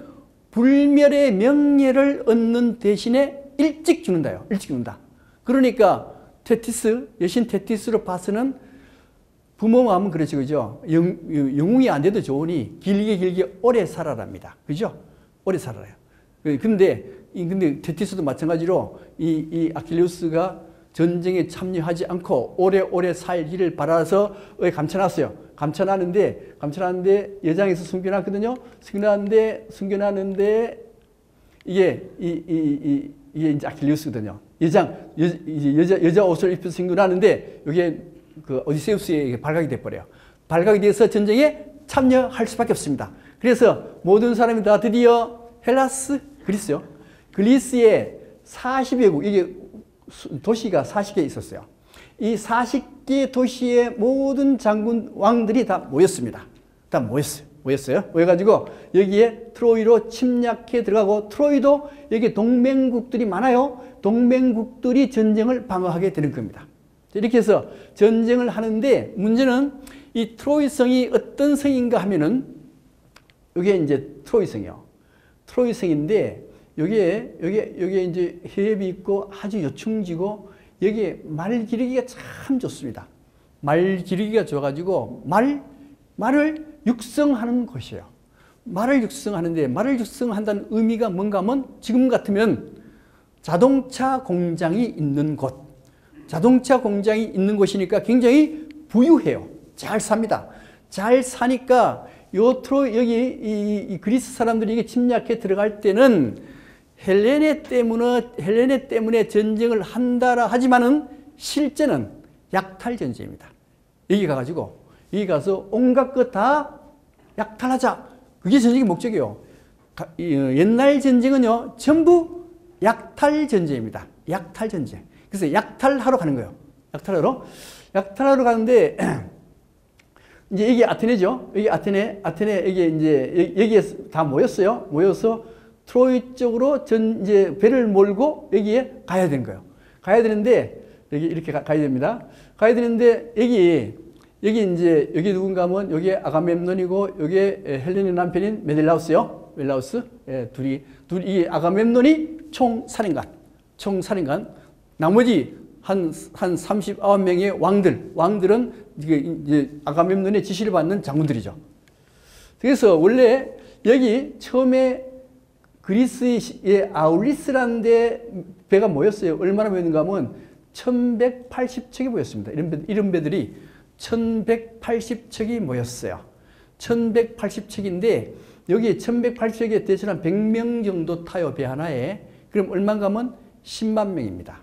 Speaker 1: 불멸의 명예를 얻는 대신에 일찍 죽는다요. 일찍 죽는다. 그러니까 여신 테티스로 봐서는 부모 마음은 그렇죠. 그죠? 영웅이 안 돼도 좋으니 길게 오래 살아랍니다. 그죠? 오래 살아요. 근데 테티스도 마찬가지로 이 아킬레우스가 전쟁에 참여하지 않고 오래 살기를 바라서 감춰놨어요. 감춰놨는데 여장에서 숨겨놨거든요. 숨겨놨는데 이게 이제 아킬레우스거든요. 여자 옷을 입혀서 숨겨놨는데 이게 그 오디세우스에게 발각이 돼버려요. 발각이 돼서 전쟁에 참여할 수밖에 없습니다. 그래서 모든 사람이 다 드디어 그리스요. 그리스에 40여 국, 이게 도시가 40개 있었어요. 이 40개 도시의 모든 장군, 왕들이 다 모였습니다. 다 모였어요. 모여가지고 여기에 트로이로 침략해 들어가고 트로이도 여기 동맹국들이 많아요. 동맹국들이 전쟁을 방어하게 되는 겁니다. 이렇게 해서 전쟁을 하는데 문제는 이 트로이 성이 어떤 성인가 하면은 이게 이제 트로이 성이요. 트로이 성인데 여기에 이제 해협이 있고 아주 요충지고 여기에 말 기르기가 참 좋습니다. 말 기르기가 좋아가지고 말을 육성하는 곳이에요. 말을 육성하는데 말을 육성한다는 의미가 뭔가 하면 지금 같으면 자동차 공장이 있는 곳. 자동차 공장이 있는 곳이니까 굉장히 부유해요. 잘 삽니다. 잘 사니까 여기 이 그리스 사람들이 이게 침략해 들어갈 때는 헬레네 때문에 전쟁을 한다라 하지만은 실제는 약탈 전쟁입니다. 여기 가서 온갖 것 다 약탈하자. 그게 전쟁의 목적이에요. 옛날 전쟁은요, 전부 약탈 전쟁입니다. 약탈 전쟁. 그래서 약탈하러 가는 거예요. 약탈하러 가는데, 이제 여기 아테네죠. 여기 아테네, 여기 이제, 여기에 다 모였어요. 모여서 트로이 쪽으로 이제 배를 몰고 여기에 가야 되는 거예요. 가야 되는데 여기 이렇게 가야 됩니다. 가야 되는데 여기 이제 여기 누군가 하면 여기 아가멤논이고 여기 헬렌의 남편인 메델라우스요. 멜라우스. 예, 둘이 이 아가멤논이 총살인관. 나머지 한 39명의 왕들은 이제 아가멤논의 지시를 받는 장군들이죠. 그래서 원래 여기 처음에 그리스의 아울리스라는 데 배가 모였어요. 얼마나 모였는가 하면 1180척이 모였습니다. 이런 배들이 1180척이 모였어요. 1180척인데 여기 1180척에 대신 한 100명 정도 타요. 배 하나에. 그럼 얼마인가 하면 10만 명입니다.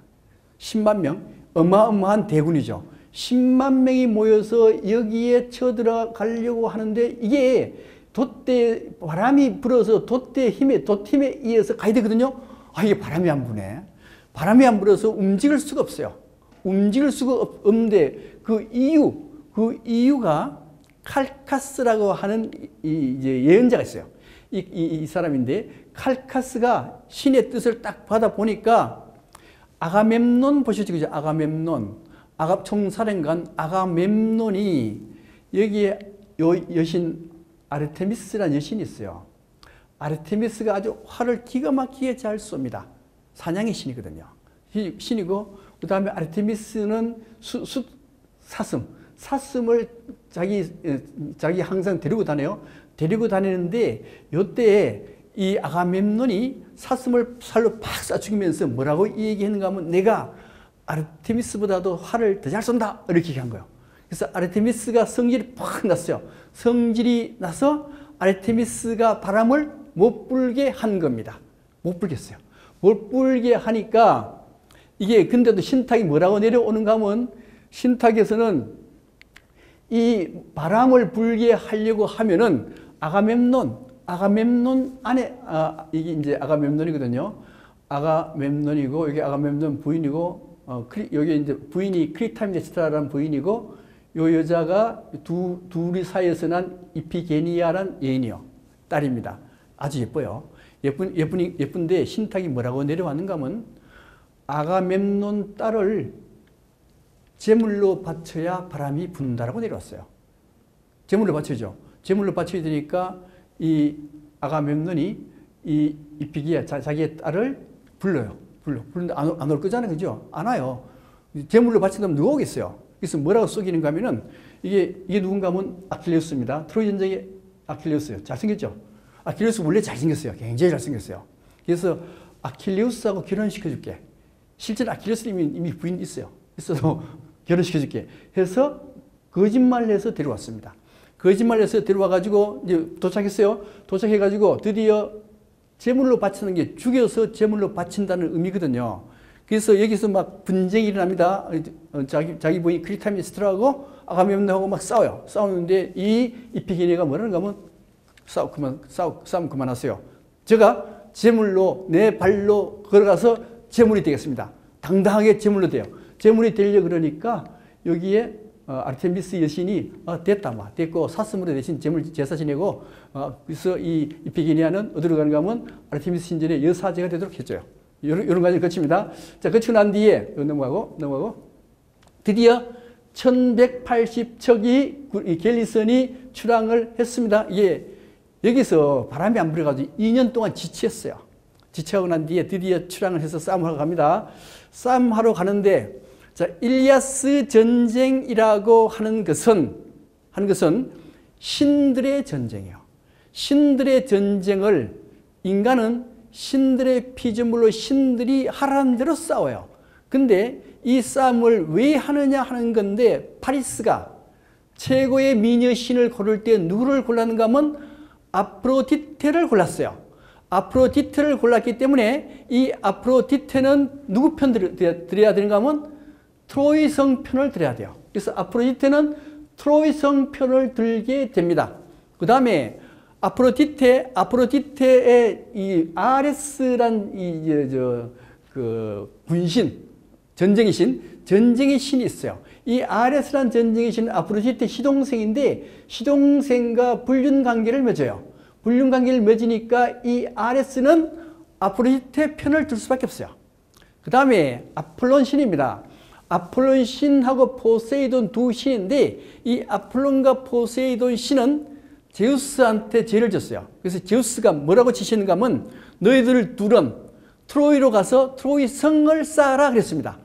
Speaker 1: 10만 명. 어마어마한 대군이죠. 10만 명이 모여서 여기에 쳐들어가려고 하는데 이게 돛대 바람이 불어서 돛대 힘에 의해서 가야 되거든요. 이게 바람이 안 부네. 바람이 안 불어서 움직일 수가 없어요. 움직일 수가 없는데 그 이유가 칼카스라고 하는 이제 예언자가 있어요. 이 사람인데 칼카스가 신의 뜻을 딱 받아 보니까 아가멤논 보시죠, 그죠? 아가멤논, 총사령관 아가멤논이 여기에 여신 아르테미스라는 여신이 있어요. 아르테미스가 아주 활을 기가 막히게 잘 쏩니다. 사냥의 신이거든요. 신이고 그 다음에 아르테미스는 사슴을 자기 항상 데리고 다녀요. 데리고 다니는데 요때 이 아가멤논이 사슴을 살로 팍 쏴 죽이면서 뭐라고 얘기했는가 하면 내가 아르테미스보다도 활을 더 잘 쏜다 이렇게 얘기한 거예요. 그래서 아르테미스가 성질이 팍 났어요. 성질이 나서 아르테미스가 바람을 못 불게 한 겁니다. 못 불겠어요. 못 불게 하니까 이게 근데도 신탁이 뭐라고 내려오는가 하면 신탁에서는 이 바람을 불게 하려고 하면은 아가멤논 안에 이게 이제 아가멤논이거든요. 아가멤논이고 여기 아가멤논 부인이고 여기 이제 부인이 크리타임네스트라는 부인이고 요 여자가 둘이 사이에서 난 이피게니아라는 여인이요. 딸입니다. 아주 예뻐요. 예쁜데 신탁이 뭐라고 내려왔는가 하면 아가멤논 딸을 제물로 바쳐야 바람이 분다라고 내려왔어요. 제물로 바쳐야죠. 제물로 바쳐야 되니까 이 아가멤논이 이 이피기야 자기의 딸을 불러요. 부르는데 안 올 거잖아요. 그죠? 안 와요. 제물로 바친다면 누가 오겠어요? 그래서 뭐라고 속이는가 하면은 이게 누군가 하면 아킬레우스입니다. 트로이 전쟁의 아킬레우스예요. 잘생겼죠? 아킬레우스 원래 잘생겼어요. 굉장히 잘생겼어요. 그래서 아킬레우스하고 결혼시켜줄게. 실제로 아킬레우스는 이미 부인 있어요. 있어서 결혼시켜줄게. 해서 거짓말을 해서 데려왔습니다. 거짓말을 해서 데려와가지고 이제 도착했어요. 도착해가지고 드디어 제물로 바치는 게 죽여서 제물로 바친다는 의미거든요. 그래서 여기서 막 분쟁이 일어납니다. 자기 부인 크리타미스트라고 아가멤논하고 막 싸워요. 싸우는데 이 이피게니아가 뭐라는가 하면 싸움 그만하세요. 제가 제물로 내 발로 걸어가서 제물이 되겠습니다. 당당하게 제물로 돼요. 제물이 되려 그러니까 여기에 아르테미스 여신이 됐다 됐고 사슴으로 대신 제사 지내고 그래서 이 이피게니아는 어디로 가는가 하면 아르테미스 신전의 여사제가 되도록 했죠. 이런 과정을 거칩니다. 자, 거치고 난 뒤에 넘어가고 드디어 1180척이 갤리선이 출항을 했습니다. 이게 여기서 바람이 안 불어가지고 2년 동안 지치했어요. 지치하고 난 뒤에 드디어 출항을 해서 싸움하러 갑니다. 싸움하러 가는데 자, 일리아스 전쟁이라고 하는 것은 신들의 전쟁이에요. 신들의 전쟁을 인간은 신들의 피조물로 신들이 하라는 대로 싸워요. 근데 이 싸움을 왜 하느냐 하는 건데 파리스가 최고의 미녀 신을 고를 때 누구를 골랐는가 하면 아프로디테를 골랐어요. 아프로디테를 골랐기 때문에 이 아프로디테는 누구 편 들어야 되는가 하면 트로이성 편을 들어야 돼요. 그래서 아프로디테는 트로이성 편을 들게 됩니다. 그 다음에 아프로디테의 이 아레스란 군신, 전쟁의 신이 있어요. 이 아레스란 전쟁의 신은 아프로디테 시동생인데 시동생과 불륜 관계를 맺어요. 불륜관계를 맺으니까 이 아레스는 아프로디테 편을 들 수밖에 없어요. 그 다음에 아폴론 신입니다. 아폴론 신하고 포세이돈 두 신인데 이 아폴론과 포세이돈 신은 제우스한테 죄를 졌어요. 그래서 제우스가 뭐라고 지시는가 하면 너희들 둘은 트로이로 가서 트로이 성을 쌓아라 그랬습니다.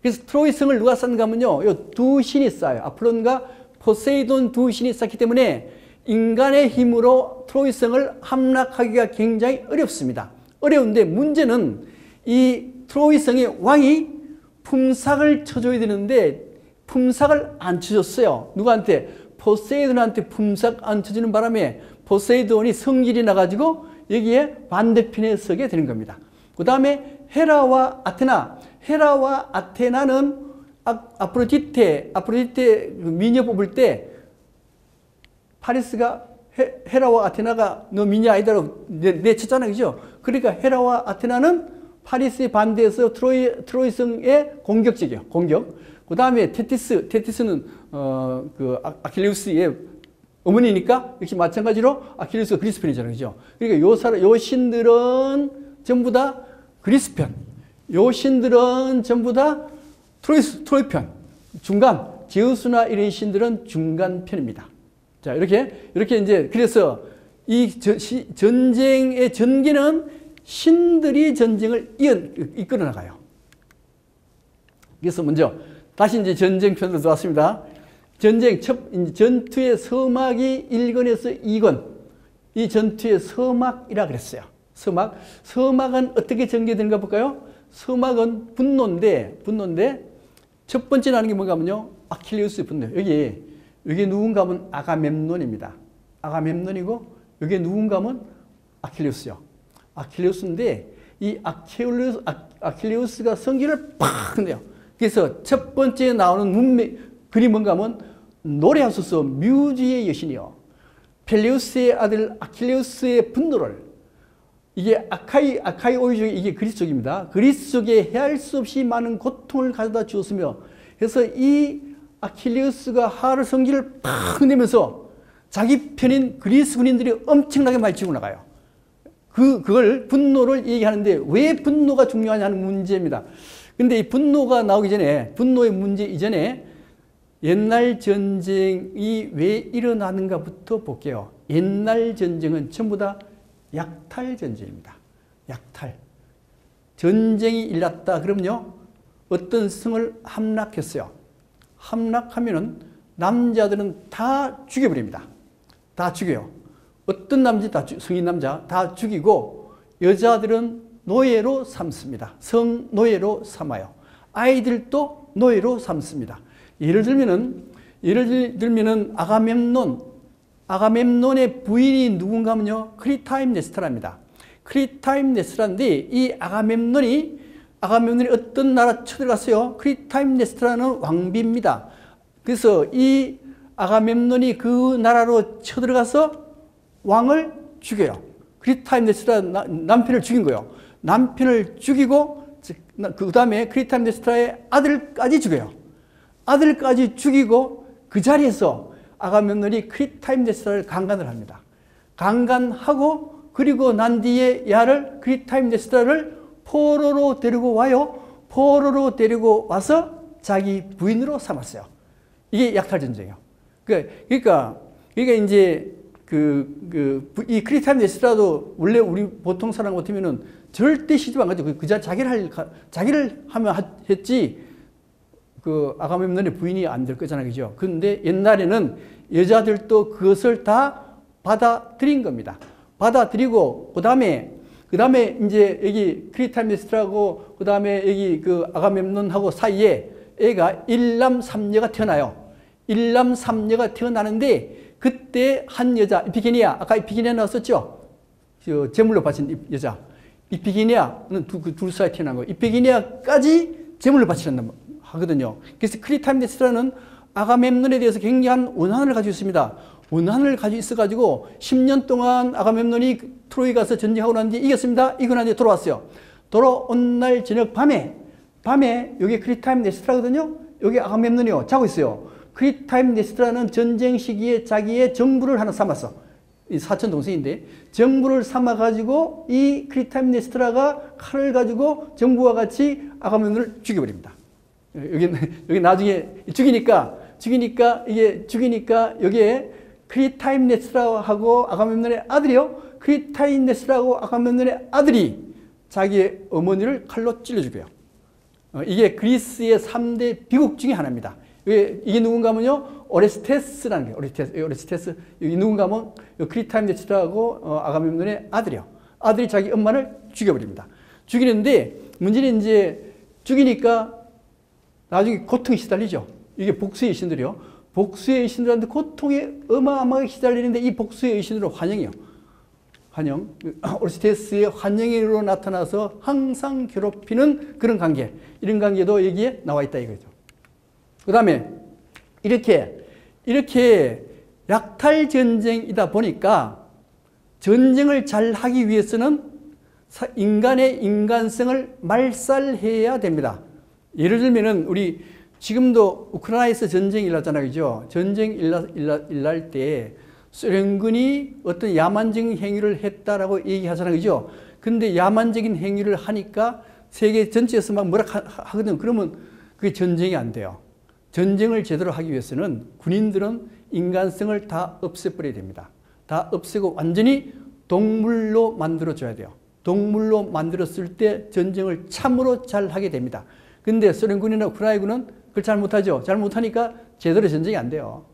Speaker 1: 그래서 트로이 성을 누가 쌓는가 하면요. 이 두 신이 쌓아요. 아폴론과 포세이돈 두 신이 쌓기 때문에 인간의 힘으로 트로이 성을 함락하기가 굉장히 어렵습니다. 어려운데 문제는 이 트로이 성의 왕이 품삯을 쳐줘야 되는데 품삯을 안 쳐줬어요. 누구한테? 포세이돈한테 품삯 안 쳐주는 바람에 포세이돈이 성질이 나가지고 여기에 반대편에 서게 되는 겁니다. 그 다음에 헤라와 아테나. 헤라와 아테나는 아프로디테 미녀 뽑을 때 파리스가 헤라와 아테나가 너 미녀 아이다라고 내쳤잖아, 그죠? 그러니까 헤라와 아테나는 파리스에 반대해서 트로이 성에 공격적이에요. 공격. 그 다음에 테티스는 아킬레우스의 어머니니까 역시 마찬가지로 아킬레우스가 그리스 편이잖아요, 그죠? 그러니까 요 신들은 전부 다 그리스 편. 요 신들은 전부 다 트로이 편. 중간. 제우스나 이런 신들은 중간 편입니다. 자, 이렇게 이제, 그래서 이 전쟁의 전개는 신들이 전쟁을 이끌어 나가요. 그래서 먼저, 다시 이제 전쟁편으로 들어왔습니다. 전투의 서막이 1권에서 2권. 이 전투의 서막이라 그랬어요. 서막은 어떻게 전개되는가 볼까요? 서막은 분노인데, 첫 번째 나는 게 뭔가 하면요. 아킬레우스의 분노. 여기 누군가 하면 아가멤논입니다. 아가멤논이고, 여기 누군가 하면 아킬레우스요. 아킬레우스인데, 이 아킬레우스가 성기를 팍 내요. 그래서 첫 번째 나오는 글이 뭔가 하면 노래하소서 뮤즈의 여신이요. 펠레우스의 아들 아킬레우스의 분노를 이게 아카이 오이족이 이게 그리스 쪽입니다. 그리스 쪽에 헤아릴 수 없이 많은 고통을 가져다 주었으며 그래서 이 아킬레우스가 하를 성기를 팍 내면서 자기 편인 그리스 군인들이 엄청나게 많이 죽어 나가요. 그걸 분노를 얘기하는데 왜 분노가 중요하냐는 문제입니다. 근데 이 분노가 나오기 전에 분노의 문제 이전에 옛날 전쟁이 왜 일어나는가부터 볼게요. 옛날 전쟁은 전부 다 약탈 전쟁입니다. 약탈. 전쟁이 일어났다 그러면요. 어떤 성을 함락했어요. 함락하면은 남자들은 다 죽여버립니다. 다 죽여요. 어떤 남자 다 성인 남자 다 죽이고 여자들은 노예로 삼습니다. 성노예로 삼아요. 아이들도 노예로 삼습니다. 예를 들면은 아가멤논의 부인이 누군가 하면요. 크리타임네스트라입니다. 크리타임네스트라인데 이 아가멤논이 어떤 나라 쳐들어갔어요? 크리타임네스트라는 왕비입니다. 그래서 이 아가멤논이 그 나라로 쳐들어가서 왕을 죽여요. 크리타임네스트라 남편을 죽인 거예요. 남편을 죽이고 그 다음에 크리타임네스트라의 아들까지 죽여요. 아들까지 죽이고 그 자리에서 아가멤논이 크리타임네스트라를 강간을 합니다. 강간하고 그리고 난 뒤에 야를 크리타임네스트라를 포로로 데리고 와요. 포로로 데리고 와서 자기 부인으로 삼았어요. 이게 약탈전쟁이에요. 그러니까 이제 이 크리타임네스트라도 원래 우리 보통 사람 같으면은 절대 시집 안 가죠. 자기를 하면 했지, 아가멤논의 부인이 안 될 거잖아요. 그죠? 근데 옛날에는 여자들도 그것을 다 받아들인 겁니다. 받아들이고, 그 다음에 이제 여기 크리타임네스트라고, 그 다음에 여기 아가멤논하고 사이에 애가 일남삼녀가 태어나요. 일남삼녀가 태어나는데, 그때 한 여자, 이피게니아, 아까 이피게니아 나왔었죠? 제물로 바친 여자. 이피게니아는 둘 사이에 태어난 거예요. 이피게니아까지 제물로 바치는 하거든요. 그래서 크리타임네스트라는 아가멤논에 대해서 굉장한 원한을 가지고 있습니다. 원한을 가지고 있어가지고 10년 동안 아가멤논이 트로이 가서 전쟁하고 난 뒤에 이겼습니다. 이거 난 뒤에 돌아왔어요. 돌아온 날 저녁 밤에 여기 크리타임네스트라거든요. 여기 아가멤논이요. 자고 있어요. 크리타임네스트라는 전쟁 시기에 자기의 정부를 하나 삼았어. 이 사촌 동생인데 정부를 삼아가지고 이 크리타임네스트라가 칼을 가지고 정부와 같이 아가멤논을 죽여버립니다. 여기 나중에 죽이니까 여기에 크리타임네스라하고 아가멤논의 아들이요. 크리타임네스라고 아가멤논의 아들이 자기의 어머니를 칼로 찔러 죽여요. 이게 그리스의 3대 비극 중에 하나입니다. 이게 누군가 하면요. 오레스테스라는 게 오레스테스. 여기 누군가 하면 크리타임네스라고 아가멤논의 아들이요. 아들이 자기 엄마를 죽여버립니다. 죽이는데 문제는 이제 죽이니까 나중에 고통에 시달리죠. 이게 복수의 여신들이요. 복수의 여신들한테 고통에 어마어마하게 시달리는데 이 복수의 여신들은 환영이요. 환영. 오레스테스의 환영으로 나타나서 항상 괴롭히는 그런 관계. 이런 관계도 여기에 나와 있다 이거죠. 그 다음에 이렇게 약탈 전쟁이다 보니까 전쟁을 잘 하기 위해서는 인간의 인간성을 말살해야 됩니다. 예를 들면은 우리 지금도 우크라이나에서 전쟁이 일어났잖아요. 그죠? 전쟁이 일어날 때 소련군이 어떤 야만적인 행위를 했다라고 얘기하잖아요. 그죠? 근데 야만적인 행위를 하니까 세계 전체에서 막 뭐라 하거든. 그러면 그게 전쟁이 안 돼요. 전쟁을 제대로 하기 위해서는 군인들은 인간성을 다 없애버려야 됩니다. 다 없애고 완전히 동물로 만들어줘야 돼요. 동물로 만들었을 때 전쟁을 참으로 잘 하게 됩니다. 근데 소련군이나 우크라이나군은 그걸 잘 못하죠. 잘 못하니까 제대로 전쟁이 안 돼요.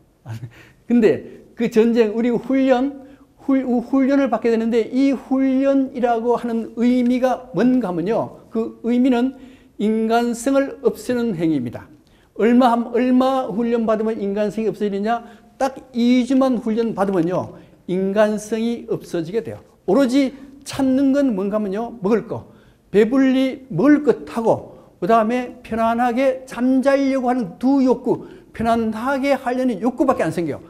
Speaker 1: 근데 그 전쟁, 우리 훈련을 받게 되는데 이 훈련이라고 하는 의미가 뭔가 하면요. 그 의미는 인간성을 없애는 행위입니다. 얼마 훈련 받으면 인간성이 없어지느냐? 딱 2주만 훈련 받으면요. 인간성이 없어지게 돼요. 오로지 찾는 건 뭔가 하면요. 먹을 거. 배불리 먹을 것 하고, 그 다음에 편안하게 잠자려고 하는 두 욕구, 편안하게 하려는 욕구밖에 안 생겨요.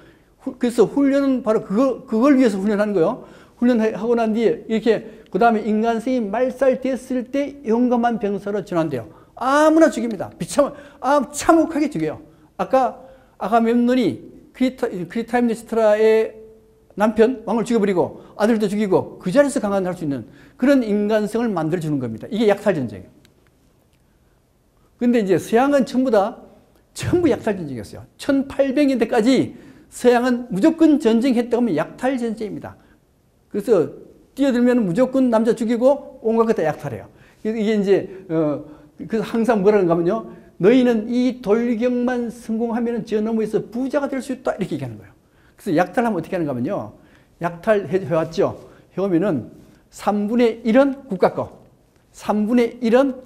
Speaker 1: 그래서 훈련은 바로 그걸 위해서 훈련하는 거예요. 훈련하고 난 뒤에 이렇게, 그 다음에 인간성이 말살됐을 때 용감한 병사로 전환돼요. 아무나 죽입니다. 참혹하게 죽여요. 아까 아가멤논이 크리타임네스트라의 남편 왕을 죽여버리고 아들도 죽이고 그 자리에서 강간할 수 있는 그런 인간성을 만들어주는 겁니다. 이게 약탈전쟁이에요. 근데 이제 서양은 전부 약탈전쟁이었어요. 1800년대까지 서양은 무조건 전쟁했다고 하면 약탈전쟁입니다. 그래서 뛰어들면 무조건 남자 죽이고 온갖 것 다 약탈해요. 이게 이제 그래서 항상 뭐라는가 하면요. 너희는 이 돌격만 성공하면 저 너머에서 부자가 될 수 있다. 이렇게 얘기하는 거예요. 그래서 약탈하면 어떻게 하는가 하면요. 약탈해왔죠. 해오면은 3분의 1은 국가 거, 3분의 1은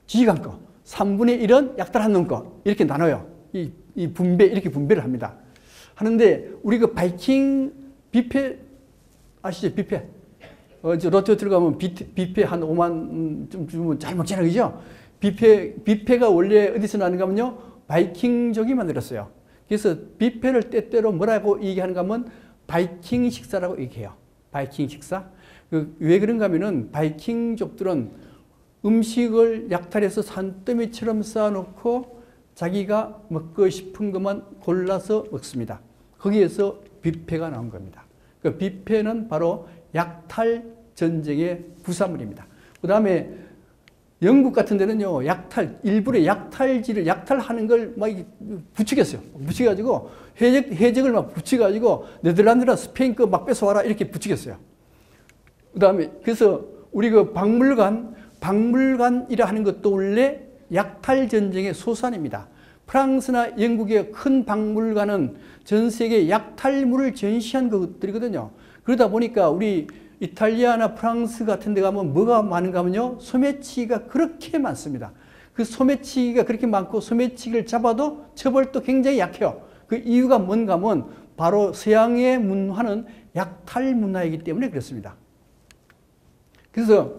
Speaker 1: 지휘관 거, 3분의 1은 약탈한 놈 거. 이렇게 나눠요. 이 분배, 이렇게 분배를 합니다. 하는데 우리 그 바이킹 뷔페 아시죠? 뷔페. 롯데 들어가면 뷔페 한 5만 좀 주면 잘 먹잖아요. 그죠? 뷔페가 원래 어디서 나는가 하면요. 바이킹족이 만들었어요. 그래서 뷔페를 때때로 뭐라고 얘기하는가 하면 바이킹 식사라고 얘기해요. 바이킹 식사. 왜 그런가 하면은 바이킹족들은 음식을 약탈해서 산더미처럼 쌓아놓고 자기가 먹고 싶은 것만 골라서 먹습니다. 거기에서 뷔페가 나온 겁니다. 그 뷔페는 바로 약탈 전쟁의 부산물입니다. 그 다음에 영국 같은 데는요, 일부러 약탈하는 걸 막 부추겼어요. 부추겨가지고, 해적을 막 부추겨가지고, 네덜란드나 스페인 거 막 뺏어와라, 이렇게 부추겼어요. 그 다음에, 그래서 우리 그 박물관이라 하는 것도 원래 약탈 전쟁의 소산입니다. 프랑스나 영국의 큰 박물관은 전 세계 약탈물을 전시한 것들이거든요. 그러다 보니까 우리 이탈리아나 프랑스 같은 데 가면 뭐가 많은가 하면요. 소매치기가 그렇게 많습니다. 그 소매치기가 그렇게 많고 소매치기를 잡아도 처벌도 굉장히 약해요. 그 이유가 뭔가 하면 바로 서양의 문화는 약탈 문화이기 때문에 그렇습니다. 그래서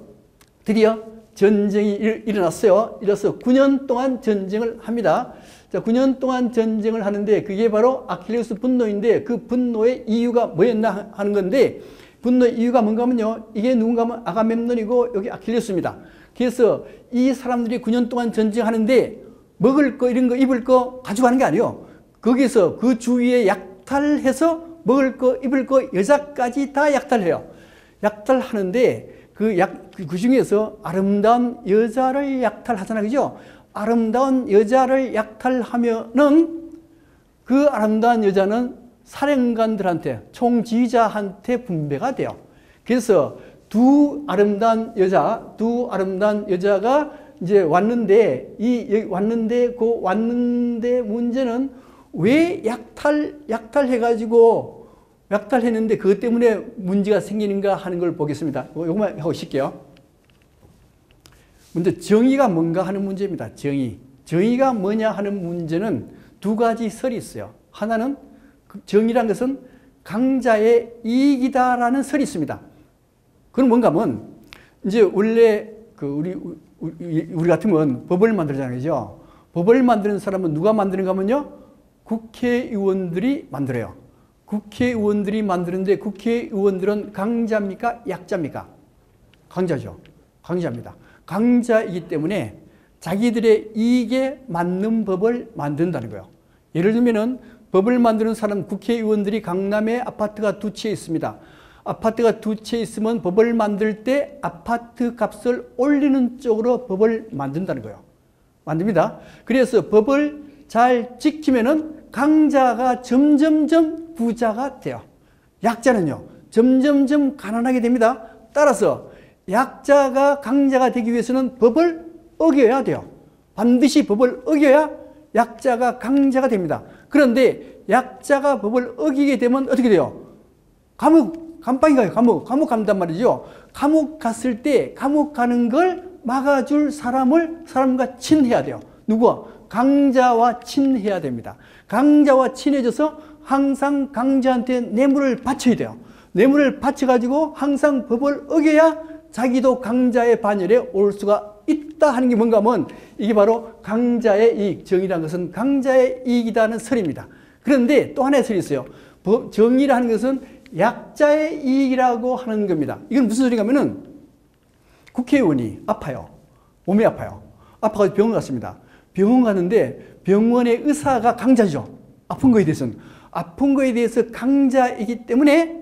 Speaker 1: 드디어 전쟁이 일어났어요. 이래서 9년 동안 전쟁을 합니다. 자, 9년 동안 전쟁을 하는데 그게 바로 아킬레우스 분노인데 그 분노의 이유가 뭐였나 하는 건데 분노의 이유가 뭔가 하면요. 이게 누군가 하면 아가멤논이고 여기 아킬레우스입니다. 그래서 이 사람들이 9년 동안 전쟁하는데 먹을 거 이런 거 입을 거 가져가는 게 아니에요. 거기서 그 주위에 약탈해서 먹을 거, 입을 거, 여자까지 다 약탈해요. 약탈하는데 그 중에서 아름다운 여자를 약탈하잖아요. 그죠? 아름다운 여자를 약탈하면은 그 아름다운 여자는 사령관들한테, 총지휘자한테 분배가 돼요. 그래서 두 아름다운 여자가 이제 왔는데, 그 왔는데 문제는 왜 약탈했는데 그것 때문에 문제가 생기는가 하는 걸 보겠습니다. 이것만 하고 쉴게요. 먼저 정의가 뭔가 하는 문제입니다. 정의가 뭐냐 하는 문제는 두 가지 설이 있어요. 하나는 정의란 것은 강자의 이익이다라는 설이 있습니다. 그건 뭔가 하면 이제 원래 우리 같으면 법을 만들잖아요. 그죠? 법을 만드는 사람은 누가 만드는가 하면요. 국회의원들이 만들어요. 국회의원들이 만드는데 국회의원들은 강자입니까? 약자입니까? 강자죠. 강자입니다. 강자이기 때문에 자기들의 이익에 맞는 법을 만든다는 거예요. 예를 들면은 법을 만드는 사람, 국회의원들이 강남에 아파트가 두 채 있습니다. 아파트가 두 채 있으면 법을 만들 때 아파트 값을 올리는 쪽으로 법을 만든다는 거예요. 만듭니다. 그래서 법을 잘 지키면은 강자가 점점점 부자가 돼요. 약자는요, 점점점 가난하게 됩니다. 따라서 약자가 강자가 되기 위해서는 법을 어겨야 돼요. 반드시 법을 어겨야 약자가 강자가 됩니다. 그런데 약자가 법을 어기게 되면 어떻게 돼요? 감방에 가요. 감옥 간단 말이죠. 감옥 갔을 때 감옥 가는 걸 막아줄 사람과 친해야 돼요. 누구와? 강자와 친해야 됩니다. 강자와 친해져서 항상 강자한테 뇌물을 바쳐야 돼요. 뇌물을 바쳐가지고 항상 법을 어겨야 자기도 강자의 반열에 올 수가 있다 하는 게 뭔가 하면 이게 바로 강자의 이익, 정의라는 것은 강자의 이익이라는 설입니다. 그런데 또 하나의 설이 있어요. 정의라는 것은 약자의 이익이라고 하는 겁니다. 이건 무슨 소리가 하면은 국회의원이 아파요. 몸이 아파요. 아파가지고 병원 갔습니다. 병원 갔는데 병원의 의사가 강자죠. 아픈 거에 대해서는. 아픈 거에 대해서 강자이기 때문에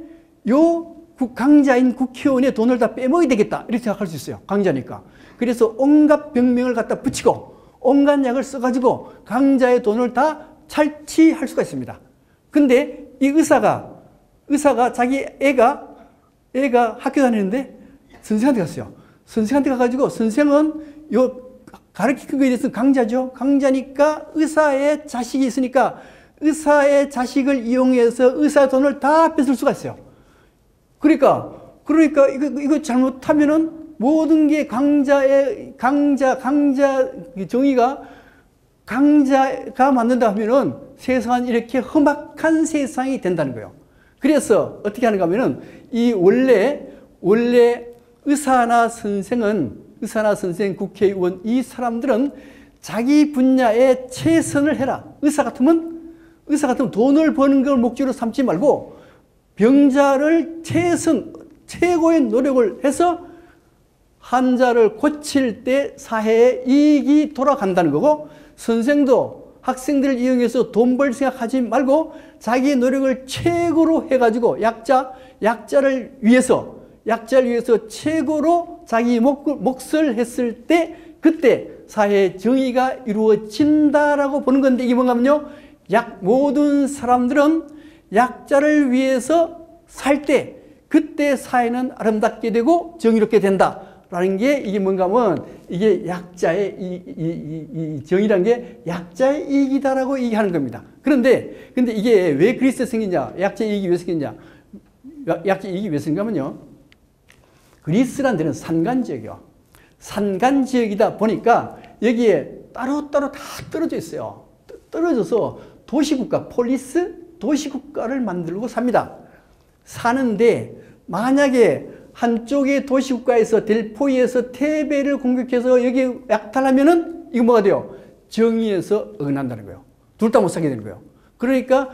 Speaker 1: 강자인 국회의원의 돈을 다 빼먹어야 되겠다. 이렇게 생각할 수 있어요. 강자니까. 그래서 온갖 병명을 갖다 붙이고 온갖 약을 써가지고 강자의 돈을 다 찰취할 수가 있습니다. 근데 이 의사가 자기 애가 학교 다니는데 선생한테 갔어요. 선생한테 가가지고 선생은 가르치는 거에 대해서 강자죠. 강자니까 의사의 자식이 있으니까 의사의 자식을 이용해서 의사 돈을 다 뺏을 수가 있어요. 그러니까 이거 잘못하면은 모든 게 정의가 강자가 만든다 하면은 세상은 이렇게 험악한 세상이 된다는 거예요. 그래서 어떻게 하는가 하면은 원래 의사나 선생, 국회의원 이 사람들은 자기 분야에 최선을 해라. 의사 같으면 돈을 버는 걸 목적으로 삼지 말고 병자를 최고의 노력을 해서 환자를 고칠 때 사회에 이익이 돌아간다는 거고, 선생도 학생들을 이용해서 돈 벌 생각하지 말고 자기의 노력을 최고로 해가지고 약자를 위해서 최고로 자기 몫을 했을 때 그때 사회의 정의가 이루어진다라고 보는 건데, 이게 뭔가 하면요, 모든 사람들은 약자를 위해서 살 때 그때 사회는 아름답게 되고 정의롭게 된다라는 게, 이게 뭔가 하면 이게 약자의 이 정의라는 게 약자의 이익이다라고 얘기하는 겁니다. 그런데 이게 왜 그리스에 생기냐, 약자의 이익이 왜 생기냐, 약자의 이익이 왜 생기냐면요, 그리스라는 데는 산간지역이요. 산간지역이다 보니까 여기에 따로따로 다 떨어져 있어요. 떨어져서 도시국가, 도시국가를 만들고 삽니다. 사는데 만약에 한쪽의 도시국가에서 델포이에서 테베를 공격해서 여기 약탈하면은 이거 뭐가 돼요? 정의에서 어긋난다는 거예요. 둘 다 못 살게 되는 거예요. 그러니까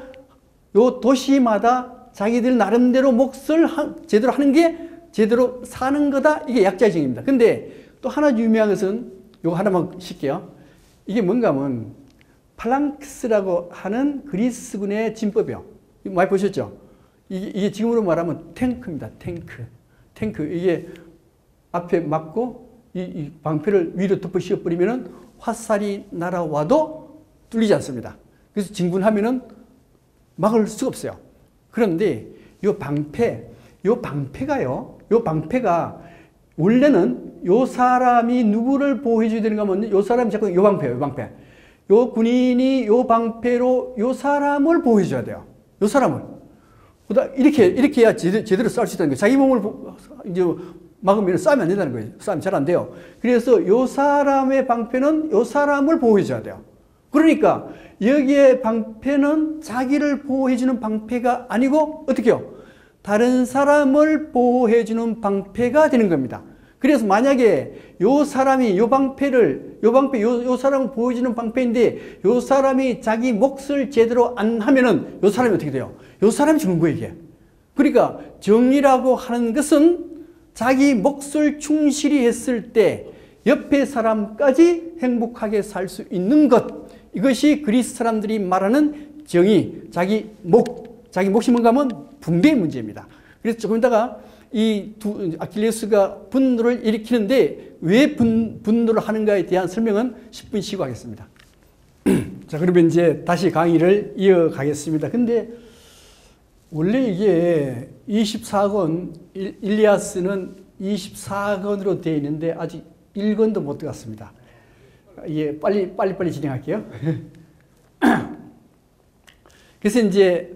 Speaker 1: 요 도시마다 자기들 나름대로 몫을 제대로 하는 게 제대로 사는 거다. 이게 약자의 정의입니다. 근데 또 하나 유명한 것은 요거 하나만 쉴게요. 이게 뭔가 하면 팔랑크스라고 하는 그리스군의 진법이요. 많이 보셨죠? 이게 지금으로 말하면 탱크입니다. 탱크. 이게 앞에 막고 이 방패를 위로 덮어 씌워버리면은 화살이 날아와도 뚫리지 않습니다. 그래서 진군하면은 막을 수가 없어요. 그런데 요 방패가 원래는 요 사람이 누구를 보호해줘야 되는가 하면 요 사람이 자꾸 요 방패. 요 군인이 요 방패로 요 사람을 보호해줘야 돼요. 요 사람을. 이렇게 해야 제대로 싸울 수 있다는 거예요. 자기 몸을 이제 막으면 싸우면 안 된다는 거예요. 싸우면 잘 안 돼요. 그래서 요 사람의 방패는 요 사람을 보호해줘야 돼요. 그러니까 여기에 방패는 자기를 보호해주는 방패가 아니고 어떻게 해요? 다른 사람을 보호해주는 방패가 되는 겁니다. 그래서 만약에 요 사람이 요 사람을 보호해주는 방패인데 요 사람이 자기 몫을 제대로 안 하면은 요 사람이 어떻게 돼요? 요 사람이 죽는 거예요, 이게. 그러니까 정의라고 하는 것은 자기 몫을 충실히 했을 때 옆에 사람까지 행복하게 살 수 있는 것. 이것이 그리스 사람들이 말하는 정의, 자기 몫이 뭔가 하면 분배의 문제입니다. 그래서 조금 있다가 이 아킬레우스가 분노를 일으키는데 왜 분노를 하는가에 대한 설명은 10분 쉬고 하겠습니다. 자, 그러면 이제 다시 강의를 이어가겠습니다. 근데 원래 이게 24권, 일리아스는 24권으로 되어 있는데 아직 1권도 못 들어갔습니다. 이게 빨리 진행할게요. 그래서 이제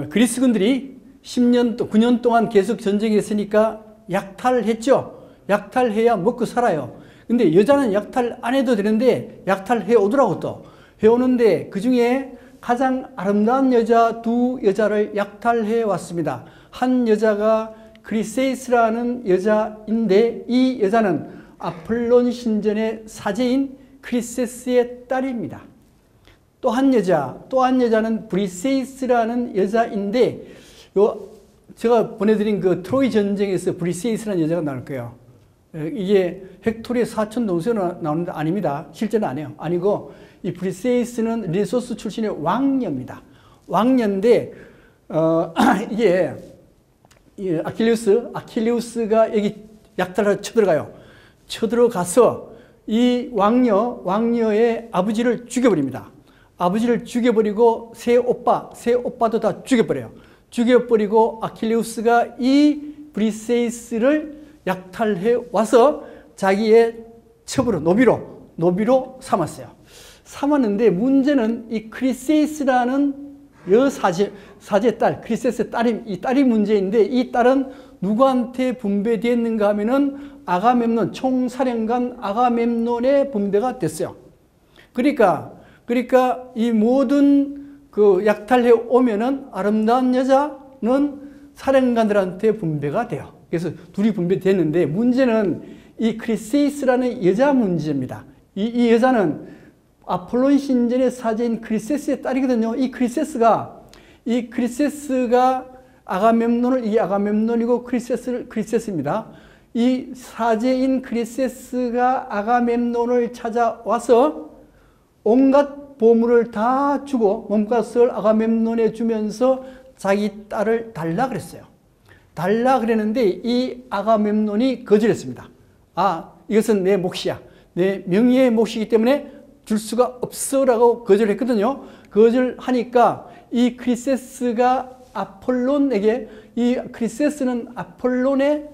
Speaker 1: 그리스군들이 9년 동안 계속 전쟁했으니까 약탈을 했죠. 약탈해야 먹고 살아요. 근데 여자는 약탈 안 해도 되는데 약탈해 오더라고 또. 해오는데 그 중에 가장 아름다운 여자 두 여자를 약탈해 왔습니다. 한 여자가 크리세이스라는 여자인데 이 여자는 아폴론 신전의 사제인 크리세스의 딸입니다. 또 한 여자는 브리세이스라는 여자인데 제가 보내드린 그 트로이 전쟁에서 브리세이스라는 여자가 나올 거예요. 이게 헥토리의 사촌 동생으로 나오는데 아닙니다. 실제는 아니에요. 아니고 이 브리세이스는 리소스 출신의 왕녀입니다. 왕녀인데 이게 아킬레우스가 여기 약탈하러 쳐들어가요. 쳐들어가서 이 왕녀의 아버지를 죽여버립니다. 아버지를 죽여버리고 세 오빠도 다 죽여버려요. 죽여버리고 아킬레우스가 이 브리세이스를 약탈해 와서 자기의 첩으로 노비로 삼았어요. 삼았는데 문제는 이 크리세이스라는 사제 딸, 크리세스의 이 딸이 문제인데 이 딸은 누구한테 분배되었는가 하면은 아가멤논, 총사령관 아가멤논의 분배가 됐어요. 그러니까 이 모든 그 약탈해 오면은 아름다운 여자는 사령관들한테 분배가 돼요. 그래서 둘이 분배됐는데 문제는 이 크리세이스라는 여자 문제입니다. 이 여자는 아폴론 신전의 사제인 크리세스의 딸이거든요. 이 크리세스가 이게 아가멤논이고 크리세스입니다. 이 사제인 크리세스가 아가멤논을 찾아와서 온갖 보물을 다 주고 몸값을 아가멤논에 주면서 자기 딸을 달라 그랬어요. 달라 그랬는데 이 아가멤논이 거절했습니다. 이것은 내 몫이야. 내 명예의 몫이기 때문에 줄 수가 없어라고 거절했거든요. 거절하니까 이 크리세스가 이 크리세스는 아폴론의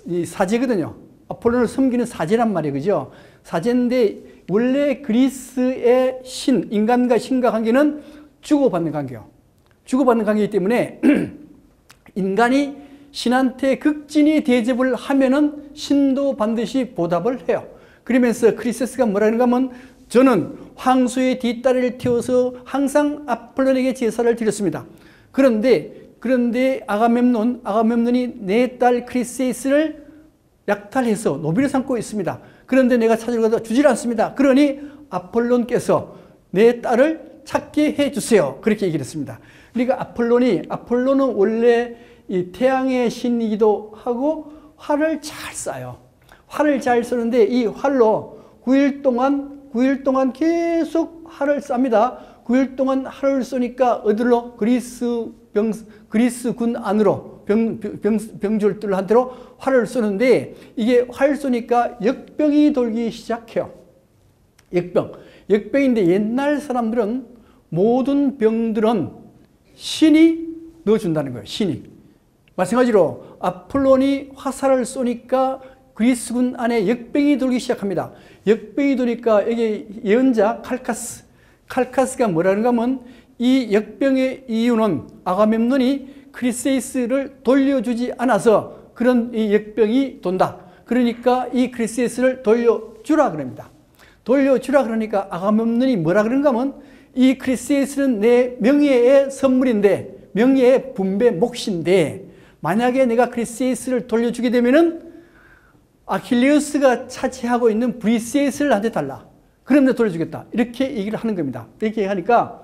Speaker 1: 이 사제거든요. 아폴론을 섬기는 사제란 말이에요. 그죠? 사제인데 원래 그리스의 인간과 신과 관계는 주고받는 관계예요. 주고받는 관계이기 때문에 인간이 신한테 극진히 대접을 하면은 신도 반드시 보답을 해요. 그러면서 크리세스가 뭐라는가 하면 저는 황소의 뒷다리를 태워서 항상 아폴론에게 제사를 드렸습니다. 그런데 아가멤논이 내 딸 크리세이스를 약탈해서 노비를 삼고 있습니다. 그런데 내가 찾으러 가다 주질 않습니다. 그러니 아폴론께서 내 딸을 찾게 해주세요. 그렇게 얘기를 했습니다. 그러니까 아폴론은 원래 이 태양의 신이기도 하고 활을 잘 쏴요. 활을 잘 쏘는데 이 활로 9일 동안 계속 활을 쌉니다. 9일 동안 활을 쏘니까 어디로? 그리스 군 안으로 병졸들한테로 활을 쏘는데 이게 활 쏘니까 역병이 돌기 시작해요. 역병인데 옛날 사람들은 모든 병들은 신이 넣어준다는 거예요. 신이. 마찬가지로 아폴론이 화살을 쏘니까 그리스군 안에 역병이 돌기 시작합니다. 역병이 도니까 여기 예언자 칼카스가 뭐라는가 하면 이 역병의 이유는 아가멤논이 크리세이스를 돌려주지 않아서 그런 이 역병이 돈다. 그러니까 이 크리세이스를 돌려주라 그럽니다. 돌려주라 그러니까 아가멤논이 뭐라 그런가 하면 이 크리세이스는 내 명예의 선물인데 명예의 분배 몫인데 만약에 내가 크리세이스를 돌려주게 되면은 아킬레우스가 차지하고 있는 브리세이스를 나한테 달라. 그럼 내가 돌려주겠다. 이렇게 얘기를 하는 겁니다. 이렇게 하니까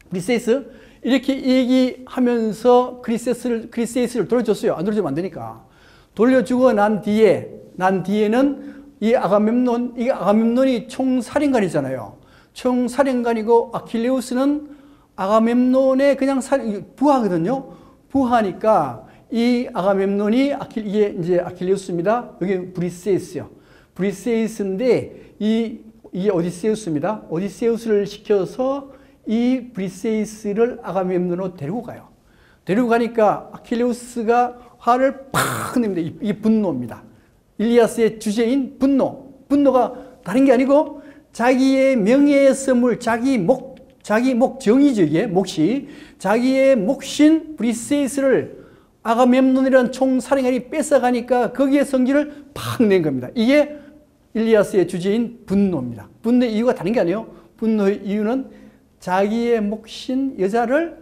Speaker 1: 브리세이스 이렇게 얘기하면서 크리세이스를 돌려줬어요. 안 돌려주면 안 되니까. 돌려주고 난 뒤에는 이 아가멤논이 총사령관이잖아요. 총사령관이고 아킬레우스는 아가멤논의 그냥 부하거든요. 부하니까 이 아가멤논이 이게 이제 아킬레우스입니다. 여기 브리세이스요. 브리세이스인데 이게 오디세우스입니다. 오디세우스를 시켜서 이 브리세이스를 아가멤논으로 데리고 가요. 데리고 가니까 아킬레우스가 화를 팍 냅니다. 이게 분노입니다. 일리아스의 주제인 분노가 다른 게 아니고 자기의 명예의 선물, 자기 목 정의죠. 이게 몫이 자기의 몫인 브리세이스를 아가멤논이라는 총사령관이 뺏어가니까 거기에 성질을 팍 낸 겁니다. 이게 일리아스의 주제인 분노입니다. 분노의 이유가 다른 게 아니에요. 분노의 이유는 자기의 몫인 여자를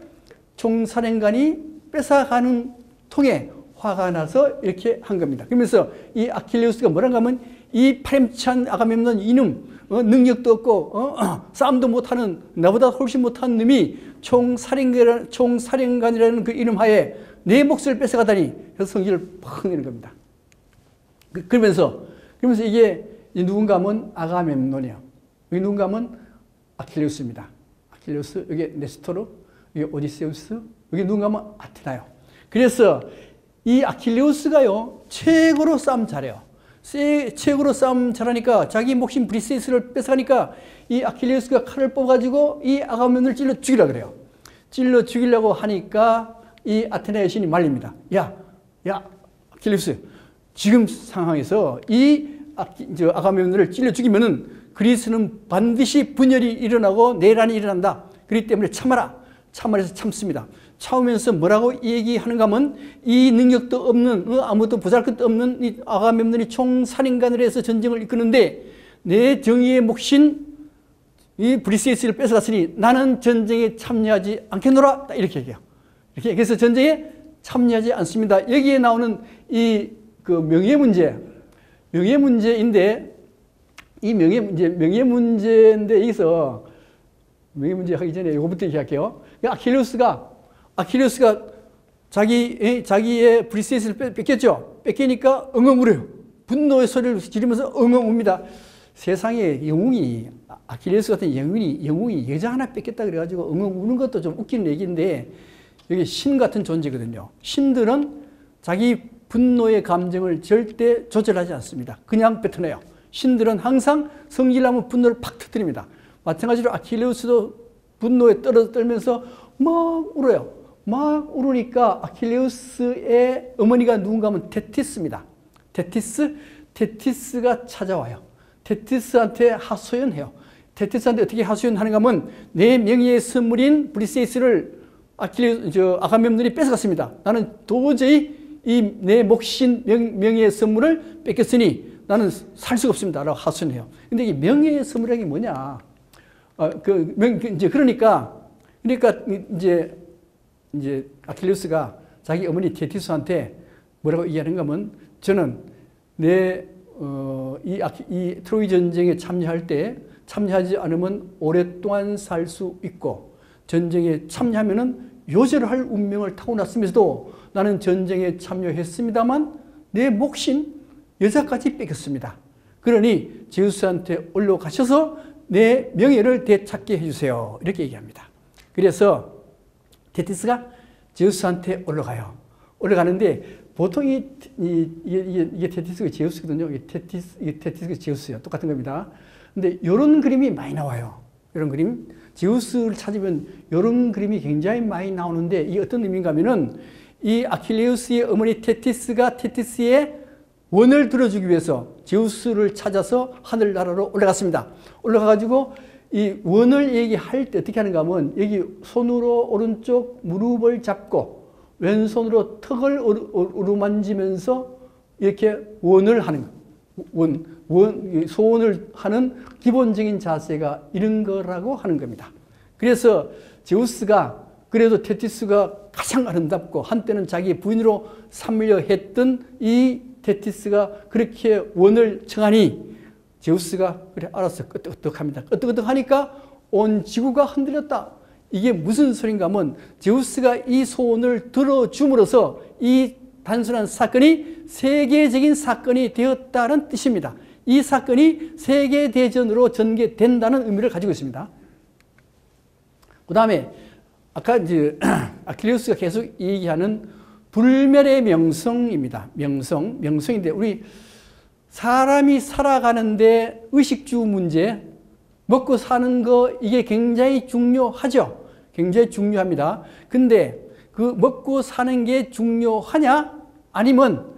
Speaker 1: 총사령관이 뺏어가는 통에 화가 나서 이렇게 한 겁니다. 그러면서 이 아킬레우스가 뭐란가 하면 이 파렴치한 아가멤논 이놈 능력도 없고 싸움도 못하는 나보다 훨씬 못한 놈이 총사령관이라는 그 이름 하에 내 몫을 뺏어가다니 그래서 성질을 팍 내는 겁니다. 그러면서 이게 누군가 하면 아가멤논이에요. 여기 누군가 하면 아킬레우스입니다. 아킬레우스, 여기 네스토르, 여기 오디세우스, 여기 누군가 하면 아테나요. 그래서 이 아킬레우스가요 최고로 싸움 잘해요. 최고로 싸움 잘하니까 자기 몫인 브리세이스를 뺏어가니까 이 아킬레우스가 칼을 뽑아가지고 이 아가멤논을 찔러 죽이려고 그래요. 찔러 죽이려고 하니까 이 아테나의 신이 말립니다. 야, 아킬레우스, 지금 상황에서 이 아가멤논을 찔러 죽이면은 그리스는 반드시 분열이 일어나고 내란이 일어난다. 그렇기 때문에 참아라. 참아서 참습니다. 참으면서 뭐라고 얘기하는가 하면 이 능력도 없는 아무도 보잘것도 없는 이 아가멤논이 총사령관을 해서 전쟁을 이끄는데 내 정의의 몫인 이 브리세이스를 뺏어갔으니 나는 전쟁에 참여하지 않겠노라. 이렇게 얘기해요. 이렇게 그래서 전쟁에 참여하지 않습니다. 여기에 나오는 그 명예 문제인데 이 명예 문제인데 여기서 명예 문제 하기 전에 이거부터 얘기할게요. 아킬레우스가 자기의 브리세이스를 뺏겼죠. 뺏기니까 엉엉 울어요. 분노의 소리를 지르면서 엉엉 웁니다. 세상에 아킬레우스 같은 영웅이 여자 하나 뺏겼다 그래가지고 엉엉 우는 것도 좀 웃기는 얘기인데 여기 신 같은 존재거든요. 신들은 자기 분노의 감정을 절대 조절하지 않습니다. 그냥 뱉어내요. 신들은 항상 성질나면 분노를 팍 터뜨립니다. 마찬가지로 아킬레우스도 분노에 떨면서 막 울어요. 막 울으니까 아킬레우스의 어머니가 누군가 하면 테티스입니다. 테티스가 찾아와요. 테티스한테 하소연해요. 테티스한테 어떻게 하소연하는가 하면 내 명예의 선물인 브리세이스를 아가멤논이 뺏어갔습니다. 나는 도저히 이 내 몫인 명예의 선물을 뺏겼으니 나는 살 수가 없습니다. 라고 하소연해요. 근데 이 명예의 선물이라는 게 뭐냐? 그러니까 이제 아킬레우스가 자기 어머니 테티스한테 뭐라고 얘기하는가 하면 저는 이 트로이 전쟁에 참여하지 않으면 오랫동안 살 수 있고 전쟁에 참여하면은 요절할 운명을 타고났으면서도 나는 전쟁에 참여했습니다만 내 몫인 여자까지 뺏겼습니다. 그러니 제우스한테 올라가셔서 내 명예를 되찾게 해주세요. 이렇게 얘기합니다. 그래서 테티스가 제우스한테 올라가요. 올라가는데 보통 이게 테티스가 제우스거든요. 이게 테티스가 제우스예요. 똑같은 겁니다. 근데 이런 그림이 많이 나와요. 이런 그림. 제우스를 찾으면 이런 그림이 굉장히 많이 나오는데 이게 어떤 의미인가 하면은 이 아킬레우스의 어머니 테티스가 테티스의 원을 들어주기 위해서 제우스를 찾아서 하늘나라로 올라갔습니다. 올라가가지고 이 원을 얘기할 때 어떻게 하는가 하면 여기 손으로 오른쪽 무릎을 잡고 왼손으로 턱을 어루만지면서 이렇게 원을 하는 거예요. 소원을 하는 기본적인 자세가 이런 거라고 하는 겁니다. 그래서 제우스가 그래도 테티스가 가장 아름답고 한때는 자기 부인으로 삼으려 했던 이 테티스가 그렇게 원을 청하니 제우스가 그래 알았어 끄떡끄떡합니다. 끄떡끄떡하니까 온 지구가 흔들렸다. 이게 무슨 소린가 하면 제우스가 이 소원을 들어줌으로써 이 단순한 사건이 세계적인 사건이 되었다는 뜻입니다. 이 사건이 세계대전으로 전개된다는 의미를 가지고 있습니다. 그 다음에 아까 이제 아킬레우스가 계속 얘기하는 불멸의 명성입니다. 명성인데 우리 사람이 살아가는데 의식주 문제, 먹고 사는 거 이게 굉장히 중요하죠. 굉장히 중요합니다. 근데 그 먹고 사는 게 중요하냐? 아니면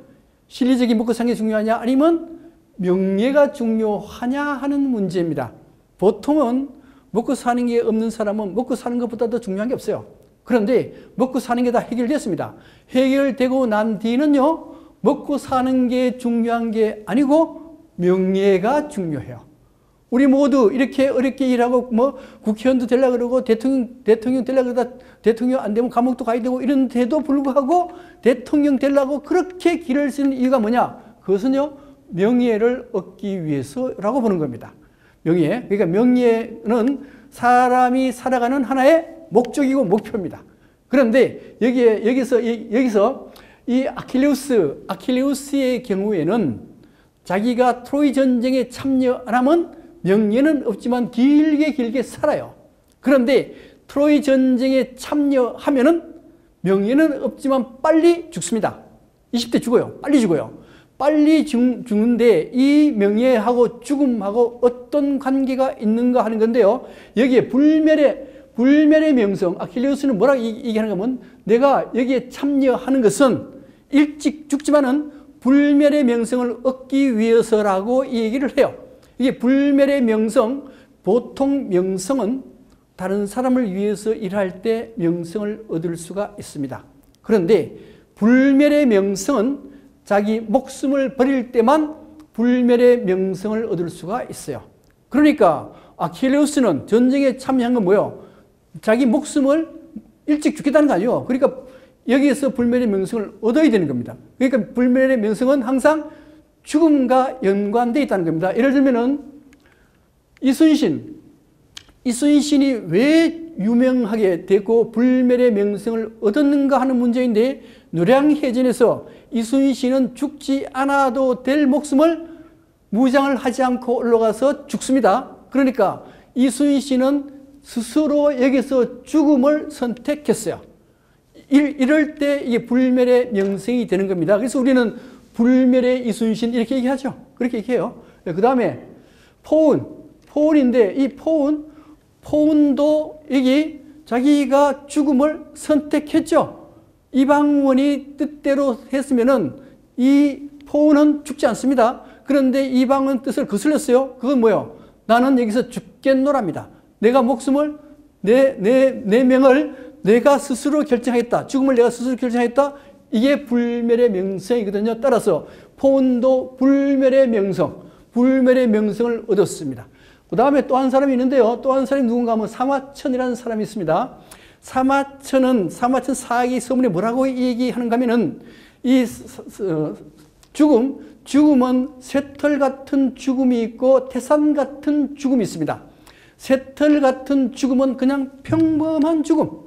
Speaker 1: 실리적인 먹고 사는 게 중요하냐? 아니면 명예가 중요하냐 하는 문제입니다. 보통은 먹고 사는 게 없는 사람은 먹고 사는 것보다 더 중요한 게 없어요. 그런데 먹고 사는 게 다 해결됐습니다. 해결되고 난 뒤는요, 먹고 사는 게 중요한 게 아니고 명예가 중요해요. 우리 모두 이렇게 어렵게 일하고 뭐 국회의원도 되려고 그러고 대통령 되려고 그러다 대통령 안 되면 감옥도 가야 되고 이런데도 불구하고 대통령 되려고 그렇게 길을 쓰는 이유가 뭐냐? 그것은요, 명예를 얻기 위해서라고 보는 겁니다. 명예. 그러니까 명예는 사람이 살아가는 하나의 목적이고 목표입니다. 그런데 여기서 이 아킬레우스의 경우에는 자기가 트로이 전쟁에 참여 안 하면 명예는 없지만 길게 살아요. 그런데 트로이 전쟁에 참여하면은 명예는 없지만 빨리 죽습니다. 20대 죽어요. 빨리 죽어요. 빨리 죽는데 이 명예하고 죽음하고 어떤 관계가 있는가 하는 건데요. 여기에 불멸의 명성, 아킬레우스는 뭐라고 얘기하는가 하면 내가 여기에 참여하는 것은 일찍 죽지만은 불멸의 명성을 얻기 위해서라고 이 얘기를 해요. 이게 불멸의 명성, 보통 명성은 다른 사람을 위해서 일할 때 명성을 얻을 수가 있습니다. 그런데 불멸의 명성은 자기 목숨을 버릴 때만 불멸의 명성을 얻을 수가 있어요. 그러니까 아킬레우스는 전쟁에 참여한 건 뭐예요? 자기 목숨을 일찍 죽겠다는 거 아니에요. 그러니까 여기에서 불멸의 명성을 얻어야 되는 겁니다. 그러니까 불멸의 명성은 항상 죽음과 연관되어 있다는 겁니다. 예를 들면은 이순신이 왜 유명하게 되고 불멸의 명성을 얻었는가 하는 문제인데 노량해전에서 이순신은 죽지 않아도 될 목숨을 무장을 하지 않고 올라가서 죽습니다. 그러니까 이순신은 스스로 여기서 죽음을 선택했어요. 이럴 때 이게 불멸의 명성이 되는 겁니다. 그래서 우리는 불멸의 이순신 이렇게 얘기하죠. 그렇게 얘기해요. 그 다음에 포온인데 이 포온도 여기 자기가 죽음을 선택했죠. 이방원이 뜻대로 했으면은 이 포온은 죽지 않습니다. 그런데 이방원 뜻을 거슬렸어요. 그건 뭐예요? 나는 여기서 죽겠노랍니다. 내가 목숨을 내 명을 내가 스스로 결정하겠다. 죽음을 내가 스스로 결정하겠다. 이게 불멸의 명성이거든요. 따라서 포온도 불멸의 명성을 얻었습니다. 그 다음에 또 한 사람이 있는데요. 또 한 사람이 누군가 하면 사마천이라는 사람이 있습니다. 사마천 사기 서문에 뭐라고 얘기하는가 하면은 이 죽음은 쇠털 같은 죽음이 있고 태산 같은 죽음이 있습니다. 쇠털 같은 죽음은 그냥 평범한 죽음.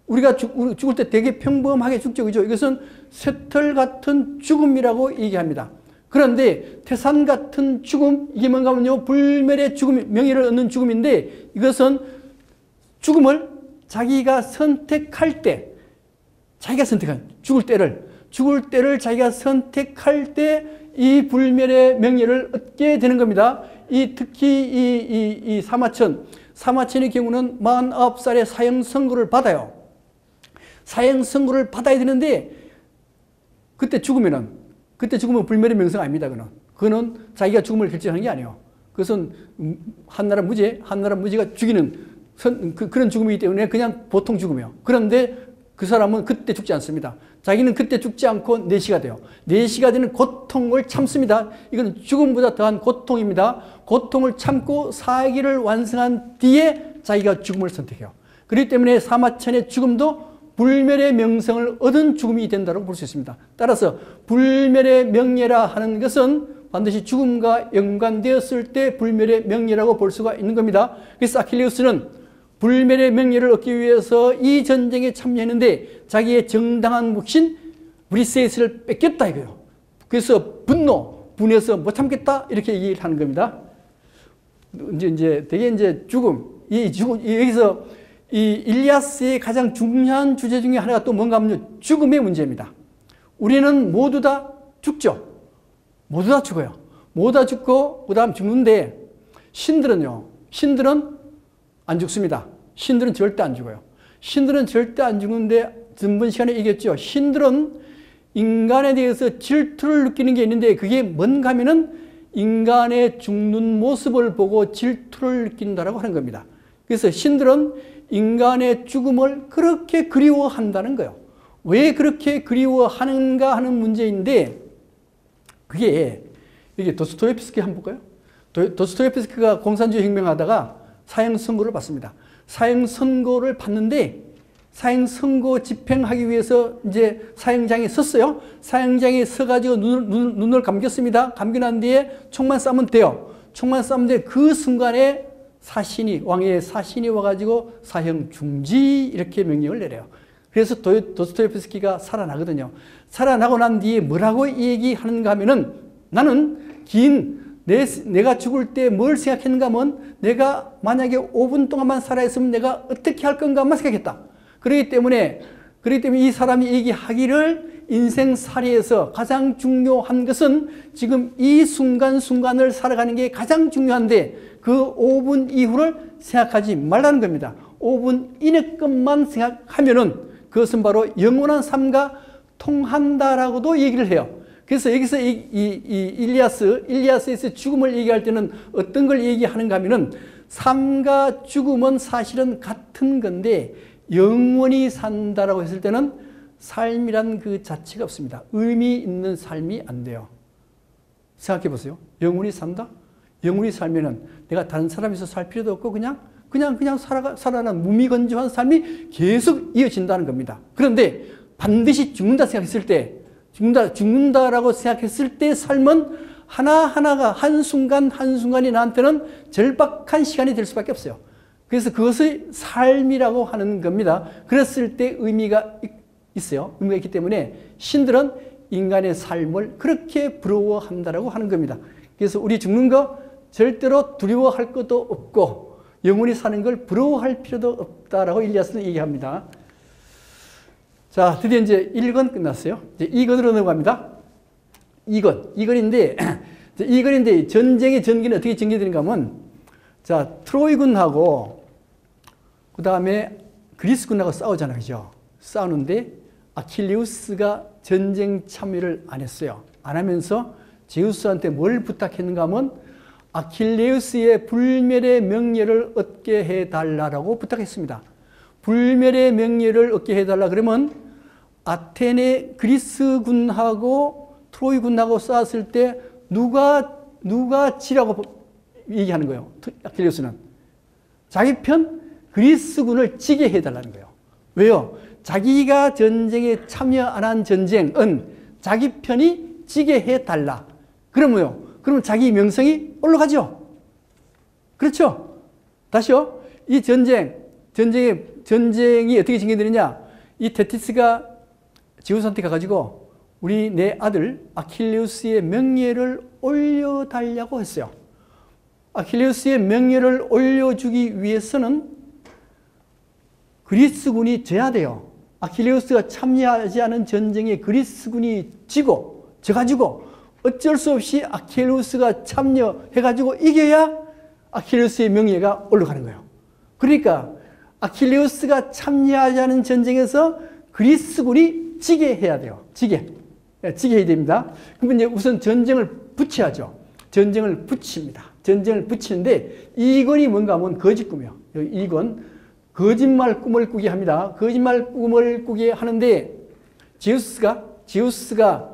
Speaker 1: 우리가 죽을 때 되게 평범하게 죽죠. 그죠? 이것은 쇠털 같은 죽음이라고 얘기합니다. 그런데 태산 같은 죽음, 이게 뭔가 하면요, 불멸의 죽음, 명예를 얻는 죽음인데, 이것은 죽음을 자기가 선택할 때, 자기가 선택한 죽을 때를 자기가 선택할 때 이 불멸의 명예를 얻게 되는 겁니다. 특히 이 사마천의 경우는 49살에 사형 선고를 받아요. 사형 선고를 받아야 되는데 그때 죽으면 불멸의 명성 아닙니다. 그거는 자기가 죽음을 결정하는 게 아니에요. 그것은 한나라 무지가 죽이는 그런 죽음이기 때문에 그냥 보통 죽음이에요. 그런데 그 사람은 그때 죽지 않습니다. 자기는 그때 죽지 않고 내시가 돼요. 내시가 되는 고통을 참습니다. 이건 죽음보다 더한 고통입니다. 고통을 참고 사기를 완성한 뒤에 자기가 죽음을 선택해요. 그렇기 때문에 사마천의 죽음도 불멸의 명성을 얻은 죽음이 된다고 볼 수 있습니다. 따라서 불멸의 명예라 하는 것은 반드시 죽음과 연관되었을 때 불멸의 명예라고 볼 수가 있는 겁니다. 그래서 아킬레우스는 불멸의 명예를 얻기 위해서 이 전쟁에 참여했는데 자기의 정당한 몫인 브리세이스를 뺏겼다 이거예요. 그래서 분해서 못 참겠다 이렇게 얘기를 하는 겁니다. 되게 죽음, 여기서 이 일리아스의 가장 중요한 주제 중에 하나가 또 뭔가 하면 죽음의 문제입니다. 우리는 모두 다 죽죠. 모두 다 죽어요. 모두 다 죽고 그다음 죽는데 신들은 안 죽습니다. 신들은 절대 안 죽어요. 신들은 절대 안 죽는데 전번 시간에 얘기했죠. 신들은 인간에 대해서 질투를 느끼는 게 있는데 그게 뭔가 하면은 인간의 죽는 모습을 보고 질투를 느낀다라고 하는 겁니다. 그래서 신들은 인간의 죽음을 그렇게 그리워한다는 거예요. 왜 그렇게 그리워하는가 하는 문제인데 그게 이게 도스토옙스키 한번 볼까요? 도스토옙스키가 공산주의 혁명하다가 사형 선고를 받습니다. 사형 선고를 받는데 사형 선고 집행하기 위해서 이제 사형장에 섰어요. 사형장에 서가지고 눈을 감겼습니다. 감겨 난 뒤에 총만 쏴면 돼요. 총만 쏴면 돼. 그 순간에 왕의 사신이 와가지고 사형 중지 이렇게 명령을 내려요. 그래서 도스토옙스키가 살아나거든요. 살아나고 난 뒤에 뭐라고 얘기하는가 하면은 나는 내가 죽을 때 뭘 생각했는가 하면 내가 만약에 5분 동안만 살아있으면 내가 어떻게 할 건가만 생각했다. 그렇기 때문에 이 사람이 얘기하기를 인생살이에서 가장 중요한 것은 지금 이 순간순간을 살아가는 게 가장 중요한데 그 5분 이후를 생각하지 말라는 겁니다. 5분 이내 것만 생각하면은 그것은 바로 영원한 삶과 통한다라고도 얘기를 해요. 그래서 여기서 일리아스에서 죽음을 얘기할 때는 어떤 걸 얘기하는가 하면은 삶과 죽음은 사실은 같은 건데 영원히 산다라고 했을 때는 삶이란 그 자체가 없습니다. 의미 있는 삶이 안 돼요. 생각해 보세요. 영원히 산다? 영원히 살면은 내가 다른 사람에서 살 필요도 없고 그냥 살아가는 무미건조한 삶이 계속 이어진다는 겁니다. 그런데 반드시 죽는다 생각했을 때 죽는다라고 생각했을 때 삶은 하나하나가 한순간이 나한테는 절박한 시간이 될 수밖에 없어요. 그래서 그것을 삶이라고 하는 겁니다. 그랬을 때 의미가 있어요. 의미가 있기 때문에 신들은 인간의 삶을 그렇게 부러워한다라고 하는 겁니다. 그래서 우리 죽는 거 절대로 두려워할 것도 없고 영원히 사는 걸 부러워할 필요도 없다라고 일리아스는 얘기합니다. 자, 드디어 이제 1권 끝났어요. 이제 2권으로 넘어갑니다. 2권인데 전쟁의 전기는 어떻게 전개되는가 하면 자, 트로이군하고 그 다음에 그리스군하고 싸우잖아요. 그죠? 싸우는데 아킬레우스가 전쟁 참여를 안 했어요. 안 하면서 제우스한테 뭘 부탁했는가 하면 아킬레우스의 불멸의 명예를 얻게 해달라고 부탁했습니다. 불멸의 명예를 얻게 해달라 그러면 아테네 그리스군하고 트로이군하고 싸웠을 때 누가 지라고 얘기하는 거예요. 아킬레우스는 자기 편 그리스군을 지게 해달라는 거예요. 왜요? 자기가 전쟁에 참여 안 한 전쟁은 자기 편이 지게 해달라. 그러면요? 그러면 자기 명성이 올라가죠. 그렇죠? 다시요. 이 전쟁이 어떻게 전개되느냐? 이 테티스가 제우스한테 가가지고 우리 내 아들 아킬레우스의 명예를 올려달라고 했어요. 아킬레우스의 명예를 올려주기 위해서는 그리스군이 져야 돼요. 아킬레우스가 참여하지 않은 전쟁에 그리스군이 져가지고 어쩔 수 없이 아킬레우스가 참여해가지고 이겨야 아킬레우스의 명예가 올라가는 거예요. 그러니까 아킬레우스가 참여하지 않은 전쟁에서 그리스군이 지게 해야 돼요. 지게 해야 됩니다. 그러면 이제 우선 전쟁을 붙여야죠. 전쟁을 붙입니다. 전쟁을 붙이는데 이건이 뭔가 하면 거짓꿈이에요. 이건 거짓말 꿈을 꾸게 합니다. 거짓말 꿈을 꾸게 하는데 제우스가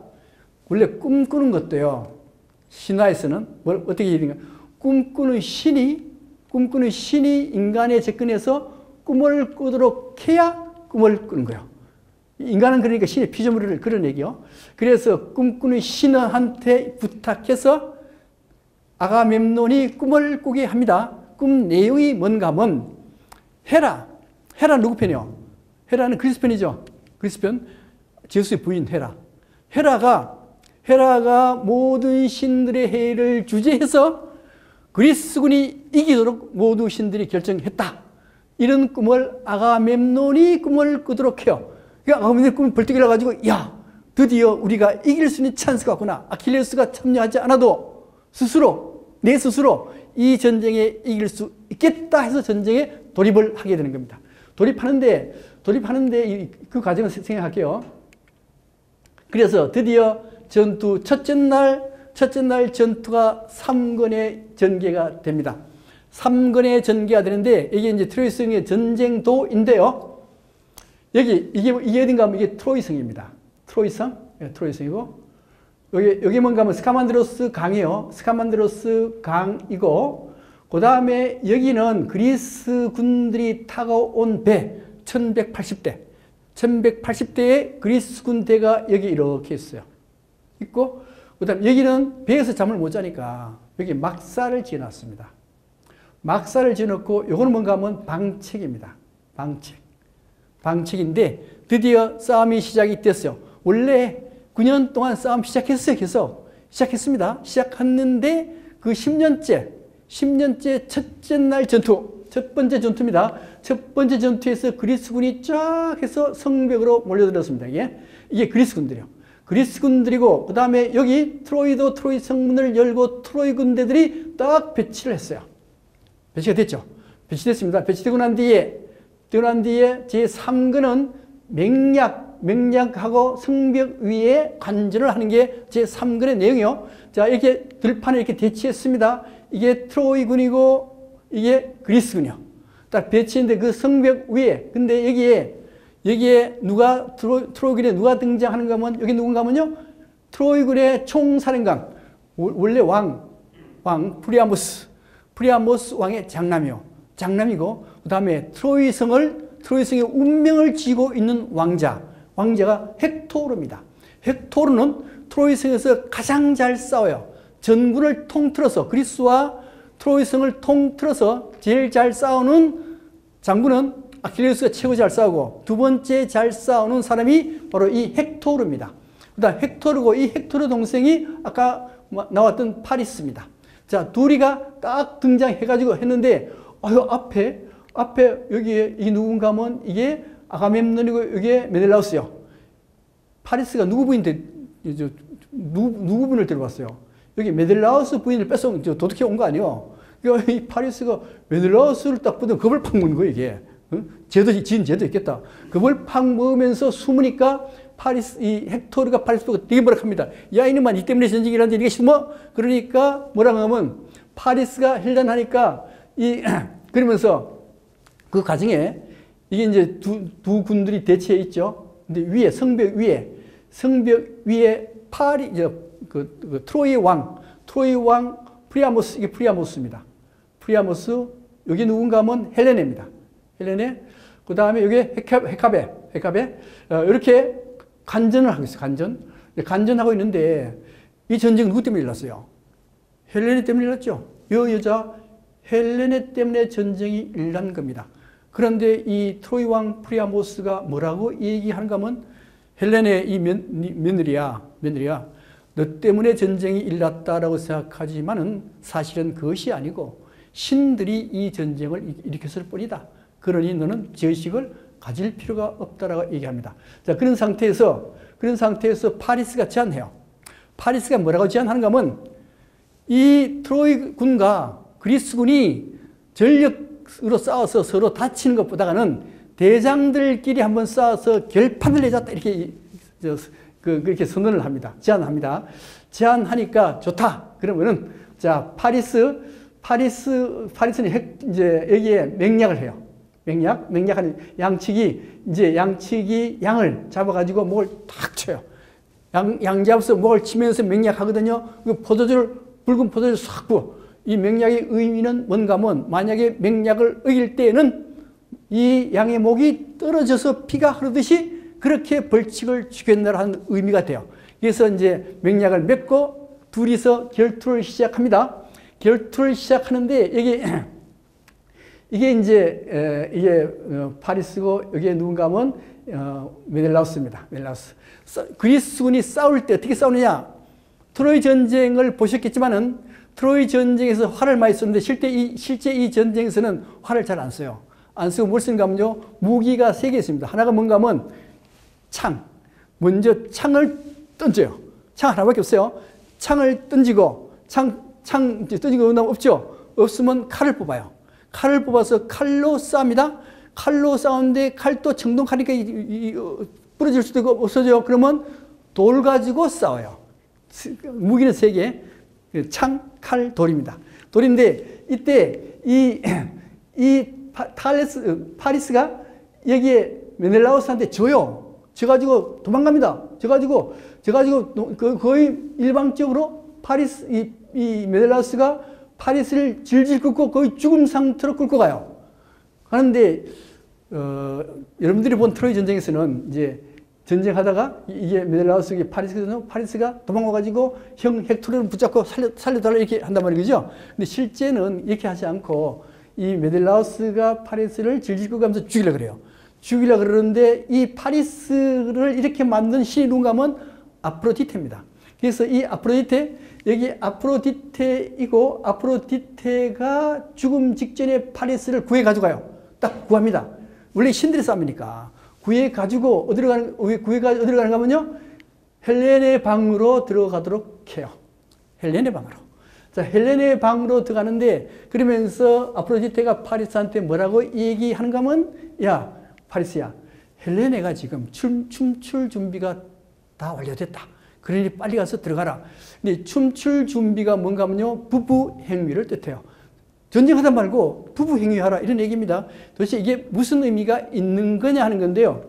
Speaker 1: 원래 꿈꾸는 것도요. 신화에서는 어떻게 해야 되는가? 꿈꾸는 신이 인간에 접근해서 꿈을 꾸도록 해야 꿈을 꾸는 거예요. 인간은 그러니까 신의 피조물을 그런 얘기요. 그래서 꿈꾸는 신한테 부탁해서 아가멤논이 꿈을 꾸게 합니다. 꿈 내용이 뭔가 하면 헤라 누구 편이요? 헤라는 그리스 편이죠. 그리스 편. 제우스의 부인 헤라가 모든 신들의 회의를 주재해서 그리스군이 이기도록 모든 신들이 결정했다. 이런 꿈을 아가멤논이 꿈을 꾸도록 해요. 아가멤논이 꿈을 벌떡 일어나가지고 야 드디어 우리가 이길 수 있는 찬스가 왔구나. 아킬레우스가 참여하지 않아도 내 스스로 이 전쟁에 이길 수 있겠다 해서 전쟁에 돌입을 하게 되는 겁니다. 돌입하는데 그 과정을 생각할게요. 그래서 드디어 전투 첫째 날 전투가 3권의 전개가 됩니다. 3권의 전개가 되는데 이게 이제 트로이성의 전쟁도인데요. 이게 어딘가 하면 이게 트로이성입니다. 트로이성이고 여기 뭔가 하면 스카만드로스 강이에요. 스카만드로스 강이고 그 다음에 여기는 그리스 군들이 타고 온 배 1180대의 그리스 군대가 여기 이렇게 있어요. 있고 그 다음에 여기는 배에서 잠을 못 자니까 여기 막사를 지어놨습니다. 막사를 지어놓고 요거는 뭔가 하면 방책입니다. 방책인데 드디어 싸움이 시작이 됐어요. 원래 9년 동안 싸움 시작했어요. 계속 시작했습니다. 시작했는데 그 10년째 첫째 날 전투, 첫 번째 전투입니다. 첫 번째 전투에서 그리스군이 쫙 해서 성벽으로 몰려들었습니다. 이게 그리스군들이요. 그리스군들이고 그 다음에 여기 트로이 성문을 열고 트로이 군대들이 딱 배치를 했어요. 배치가 됐죠. 배치됐습니다. 배치되고 난 뒤에 제3근은 맹약하고 성벽 위에 관전을 하는 게 제3근의 내용이요. 자, 이렇게 들판을 이렇게 대치했습니다. 이게 트로이군이고 이게 그리스군이요. 딱 배치했는데 그 성벽 위에, 근데 여기에 트로이군에 누가 등장하는가 하면, 여기 누군가 하면요. 트로이군의 총사령관, 원래 프리아모스 왕의 장남이고, 그 다음에 트로이성의 운명을 쥐고 있는 왕자가 헥토르입니다. 헥토르는 트로이성에서 가장 잘 싸워요. 전군을 통틀어서 그리스와 트로이성을 통틀어서 제일 잘 싸우는 장군은 아킬레우스가 최고 잘 싸우고 두 번째 잘 싸우는 사람이 바로 이 헥토르입니다. 그다음 헥토르고 이 헥토르 동생이 아까 나왔던 파리스입니다. 자, 둘이가 딱 등장해가지고 했는데 앞에 여기에 이 누군가 하면 이게 아가멤논이고 이게 메넬라우스요. 파리스가 누구 부인인데 누구 분을 데려왔어요? 여기 메넬라우스 부인을 뺏어온 도둑해 온 거 아니에요? 그러니까 이 파리스가 메넬라우스를 딱 보더니 겁을 팍 먹는 거예요, 이게. 지은 죄도 있겠다. 겁을 팍 먹으면서 숨으니까 이 헥토르가 파리스 보고 되게 뭐라 합니다. 야, 이놈아, 니 때문에 전쟁이라는데 니가 심어? 그러니까 뭐라고 하면 파리스가 헬단하니까 그러면서 그 과정에 이게 이제 두 군들이 대치해 있죠. 근데 위에 성벽 위에 트로이 왕 프리아모스, 이게 프리아모스입니다. 프리아모스, 여기 누군가 하면 헬레네입니다. 헬레네. 그 다음에 여기 헤카베. 이렇게 간전을 하고 있어요. 간전하고 있는데 이 전쟁 누구 때문에 일어났어요? 헬레네 때문에 일어났죠. 이 여자 헬레네 때문에 전쟁이 일어난 겁니다. 그런데 이 트로이 왕 프리아모스가 뭐라고 얘기하는가 하면 헬렌의 이 며느리야, 너 때문에 전쟁이 일어났다라고 생각하지만은 사실은 그것이 아니고 신들이 이 전쟁을 일으켰을 뿐이다. 그러니 너는 죄의식을 가질 필요가 없다라고 얘기합니다. 자, 그런 상태에서 파리스가 제안해요. 파리스가 뭐라고 제안하는가 하면 이 트로이 군과 그리스 군이 전력으로 싸워서 서로 다치는 것보다는 대장들끼리 한번 싸워서 결판을 내자 이렇게 그렇게 선언을 합니다. 제안합니다. 제안하니까 좋다. 그러면은 자 파리스는 이제 여기에 맹약을 해요. 맹약하는 양측이 양을 잡아가지고 목을 탁 쳐요. 양 잡아서 목을 치면서 맹약하거든요. 붉은 포도주를 싹 부어. 이 맹약의 의미는 뭔가 하면 만약에 맹약을 어길 때에는 이 양의 목이 떨어져서 피가 흐르듯이 그렇게 벌칙을 주겠다라는 의미가 돼요. 그래서 이제 맹약을 맺고 둘이서 결투를 시작합니다. 결투를 시작하는데 이게 파리스고 여기에 누군가 하면 메넬라우스입니다. 메넬라우스. 그리스군이 싸울 때 어떻게 싸우느냐? 트로이 전쟁을 보셨겠지만은 트로이 전쟁에서 활을 많이 썼는데 실제 이 전쟁에서는 활을 잘 안 써요. 안 쓰고 뭘 쓰는가 하면요. 무기가 3개 있습니다. 하나가 뭔가 하면 창. 먼저 창을 던져요. 창 하나밖에 없어요. 창을 던지고 창 던지고 나면 없죠. 없으면 칼을 뽑아요. 칼을 뽑아서 칼로 싸웁니다. 칼로 싸우는데 칼도 청동칼이니까 부러질 수도 있고 없어져요. 그러면 돌 가지고 싸워요. 무기는 3개. 창, 칼, 돌입니다. 돌인데 이때 파리스가 여기에 메넬라우스한테 져요. 져가지고 도망갑니다. 져가지고 거의 일방적으로 이 메넬라우스가 파리스를 질질 끌고 거의 죽음 상태로 끌고 가요. 그런데 여러분들이 본 트로이 전쟁에서는 이제 전쟁하다가 이게 메넬라우스에게 파리스가 도망가가지고 형 헥토르를 붙잡고 살려달라 이렇게 한단 말이죠. 근데 실제는 이렇게 하지 않고 이 메넬라우스가 파리스를 질질 끌고 가면서 죽이려고 그래요. 죽이려고 그러는데 이 파리스를 이렇게 만든 신이 누군가 하면 아프로디테입니다. 그래서 이 아프로디테, 여기 아프로디테이고 아프로디테가 죽음 직전에 파리스를 구해 가져가요. 딱 구합니다. 원래 신들의 싸움이니까. 구해 가지고 어디로 가는가 하면요. 헬렌의 방으로 들어가도록 해요. 헬렌의 방으로. 자, 헬렌의 방으로 들어가는데 그러면서 아프로디테가 파리스한테 뭐라고 얘기하는가 하면 야, 파리스야. 헬렌애가 지금 춤출 준비가 다 완료됐다. 그러니 빨리 가서 들어가라. 근데 춤출 준비가 뭔가 하면요. 부부 행위를 뜻해요. 전쟁하다 말고 부부 행위하라 이런 얘기입니다. 도대체 이게 무슨 의미가 있는 거냐 하는 건데요.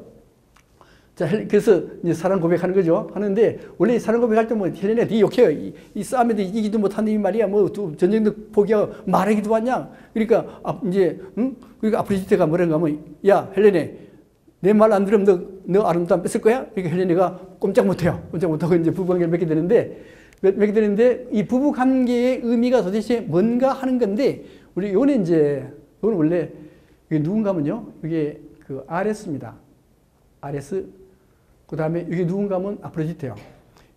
Speaker 1: 자, 그래서 이제 사랑 고백하는 거죠. 하는데 원래 사랑 고백할 때 뭐 헬렌애가 되게 욕해요. 이 싸움에도 이기지도 못하는 이 말이야. 뭐 전쟁도 포기하고 말하기도 하냐. 그러니까 그러니까 아프로디테가 뭐라는가 하면 야, 헬렌애 내 말 안 들으면 너 아름다움 뺏을 거야? 그러니까 헬렌애가 꼼짝 못해요. 꼼짝 못하고 이제 부부관계를 맺게 되는데 이 부부관계의 의미가 도대체 뭔가 하는 건데 이거는 원래 이게 누군가 하면요. 이게 그 아레스입니다. 아레스. 그 다음에 이게 누군가 하면 아프로디테요.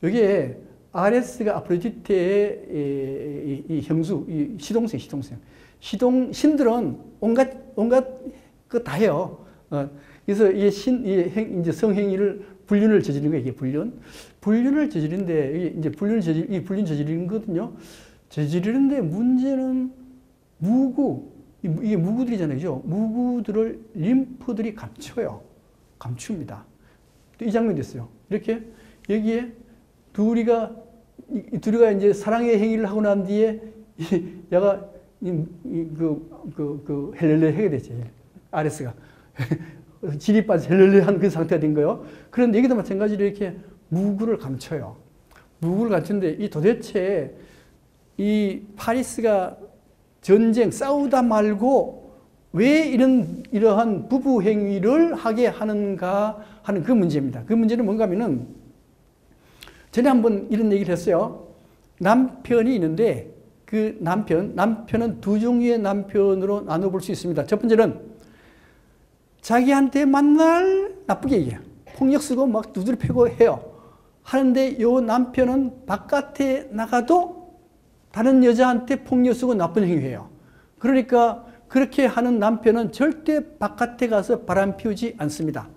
Speaker 1: 여기에 아레스가 아프로디테의 이 형수, 이 시동생. 신들은 온갖 거 다 해요. 그래서 이게 이제 성행위를 불륜을 저지르는 거예요. 이게 불륜을 저지르는데 이게 이제 불륜 저지르는 거거든요. 저지르는데 문제는 이게 무구들이잖아요. 그죠? 무구들을 림프들이 감춥니다. 또 이 장면이 됐어요. 이렇게 여기에 둘이가 이제 사랑의 행위를 하고 난 뒤에 얘가 헬렐레 하게 됐죠. 아레스가. 질이 빠져 헬렐레한 그 상태가 된 거예요. 그런데 여기도 마찬가지로 이렇게 무구를 감춰요. 무구를 감추는데 도대체 이 파리스가 전쟁 싸우다 말고 왜 이러한 부부 행위를 하게 하는가 하는 그 문제입니다. 그 문제는 뭔가 하면은 전에 한번 이런 얘기를 했어요. 남편이 있는데 그 남편은 두 종류의 남편으로 나눠볼 수 있습니다. 첫 번째는 자기한테 만날 나쁘게 얘기해요. 폭력 쓰고 막 두드려 패고 해요. 하는데 요 남편은 바깥에 나가도 다른 여자한테 폭력 쓰고 나쁜 행위해요. 그러니까 그렇게 하는 남편은 절대 바깥에 가서 바람 피우지 않습니다.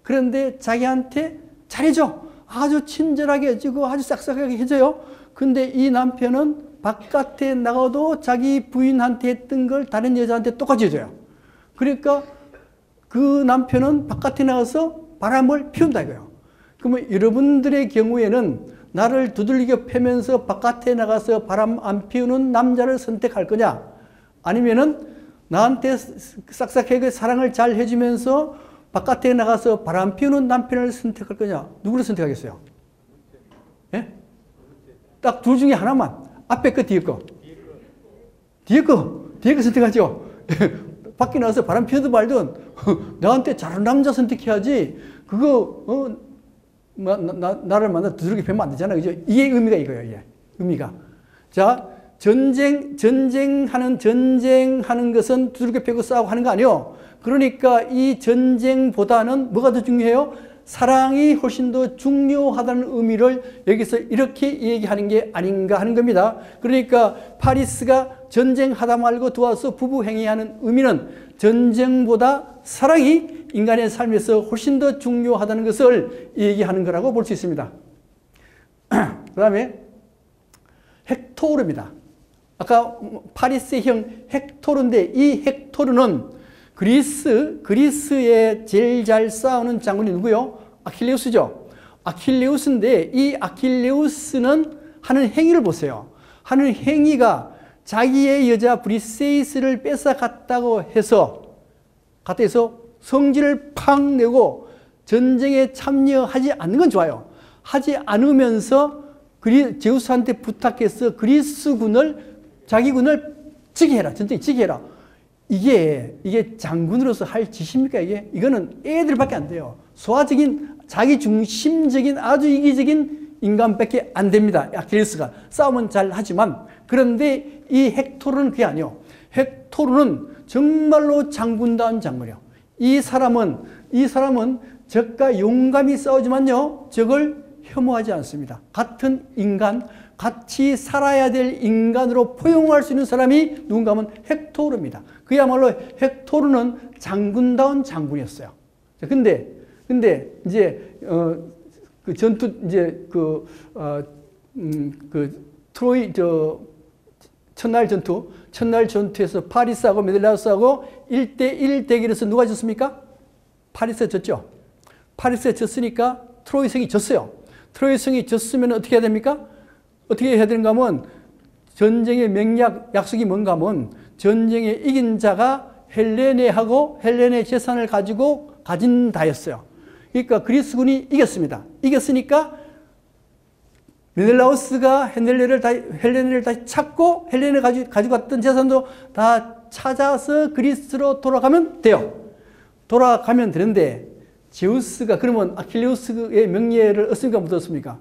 Speaker 1: 그런데 자기한테 잘해줘. 아주 친절하게 해주고 아주 싹싹하게 해줘요. 근데 이 남편은 바깥에 나가도 자기 부인한테 했던 걸 다른 여자한테 똑같이 해줘요. 그러니까 그 남편은 바깥에 나가서 바람을 피운다 이거예요. 그러면 여러분들의 경우에는 나를 두들겨 패면서 바깥에 나가서 바람 안 피우는 남자를 선택할 거냐? 아니면은 나한테 싹싹하게 사랑을 잘 해주면서 바깥에 나가서 바람 피우는 남편을 선택할 거냐? 누구를 선택하겠어요? 예? 딱 둘 중에 하나만. 앞에 거, 뒤에 거. 뒤에 거 선택하죠. 밖에 나가서 바람 피우든 말든 나한테 잘하는 남자 선택해야지. 그거 나를 만나 두들겨 패면 안 되잖아요. 그죠? 이게 의미가 이거예요. 이게 의미가. 자, 전쟁하는 것은 두들겨 패고 싸우고 하는 거 아니에요. 그러니까 이 전쟁보다는 뭐가 더 중요해요? 사랑이 훨씬 더 중요하다는 의미를 여기서 이렇게 얘기하는 게 아닌가 하는 겁니다. 그러니까 파리스가 전쟁하다 말고 도와서 부부 행위하는 의미는 전쟁보다 사랑이 인간의 삶에서 훨씬 더 중요하다는 것을 얘기하는 거라고 볼 수 있습니다. 그 다음에 헥토르입니다. 아까 파리스의 형 헥토르인데 이 헥토르는 그리스에 제일 잘 싸우는 장군이 누구요? 아킬레우스죠. 아킬레우스인데 이 아킬레우스는 하는 행위를 보세요. 하는 행위가 자기의 여자 브리세이스를 뺏어갔다고 해서 성질을 팍 내고 전쟁에 참여하지 않는 건 좋아요. 하지 않으면서 제우스한테 부탁해서 그리스군을 자기 군을 지게 해라. 전쟁에 지게 해라. 이게 장군으로서 할 짓입니까? 이거는 애들밖에 안 돼요. 소화적인 자기 중심적인 아주 이기적인 인간밖에 안 됩니다. 아킬레우스가 싸움은 잘 하지만 그런데 이 헥토르는 그게 아니에요. 헥토르는 정말로 장군다운 장군이에요. 이 사람은 적과 용감히 싸우지만요, 적을 혐오하지 않습니다. 같은 인간, 같이 살아야 될 인간으로 포용할 수 있는 사람이 누군가 하면 헥토르입니다. 그야말로 헥토르는 장군다운 장군이었어요. 근데 이제 그 전투 이제 트로이 첫날 전투에서 파리스하고 메넬라우스하고 1대1 대결에서 누가 졌습니까? 파리스가 졌죠. 파리스가 졌으니까 트로이 성이 졌어요. 트로이 성이 졌으면 어떻게 해야 됩니까? 어떻게 해야 되는가 하면 전쟁의 맹약, 약속이 뭔가 하면 전쟁에 이긴 자가 헬레네하고 헬레네 재산을 가지고 가진다였어요. 그러니까 그리스군이 이겼습니다. 이겼으니까 메넬라우스가 헬레네를 다시 찾고 헬레네 가지고 갔던 재산도 다 찾아서 그리스로 돌아가면 돼요. 돌아가면 되는데 제우스가 그러면 아킬레우스의 명예를 얻습니까? 못 얻습니까?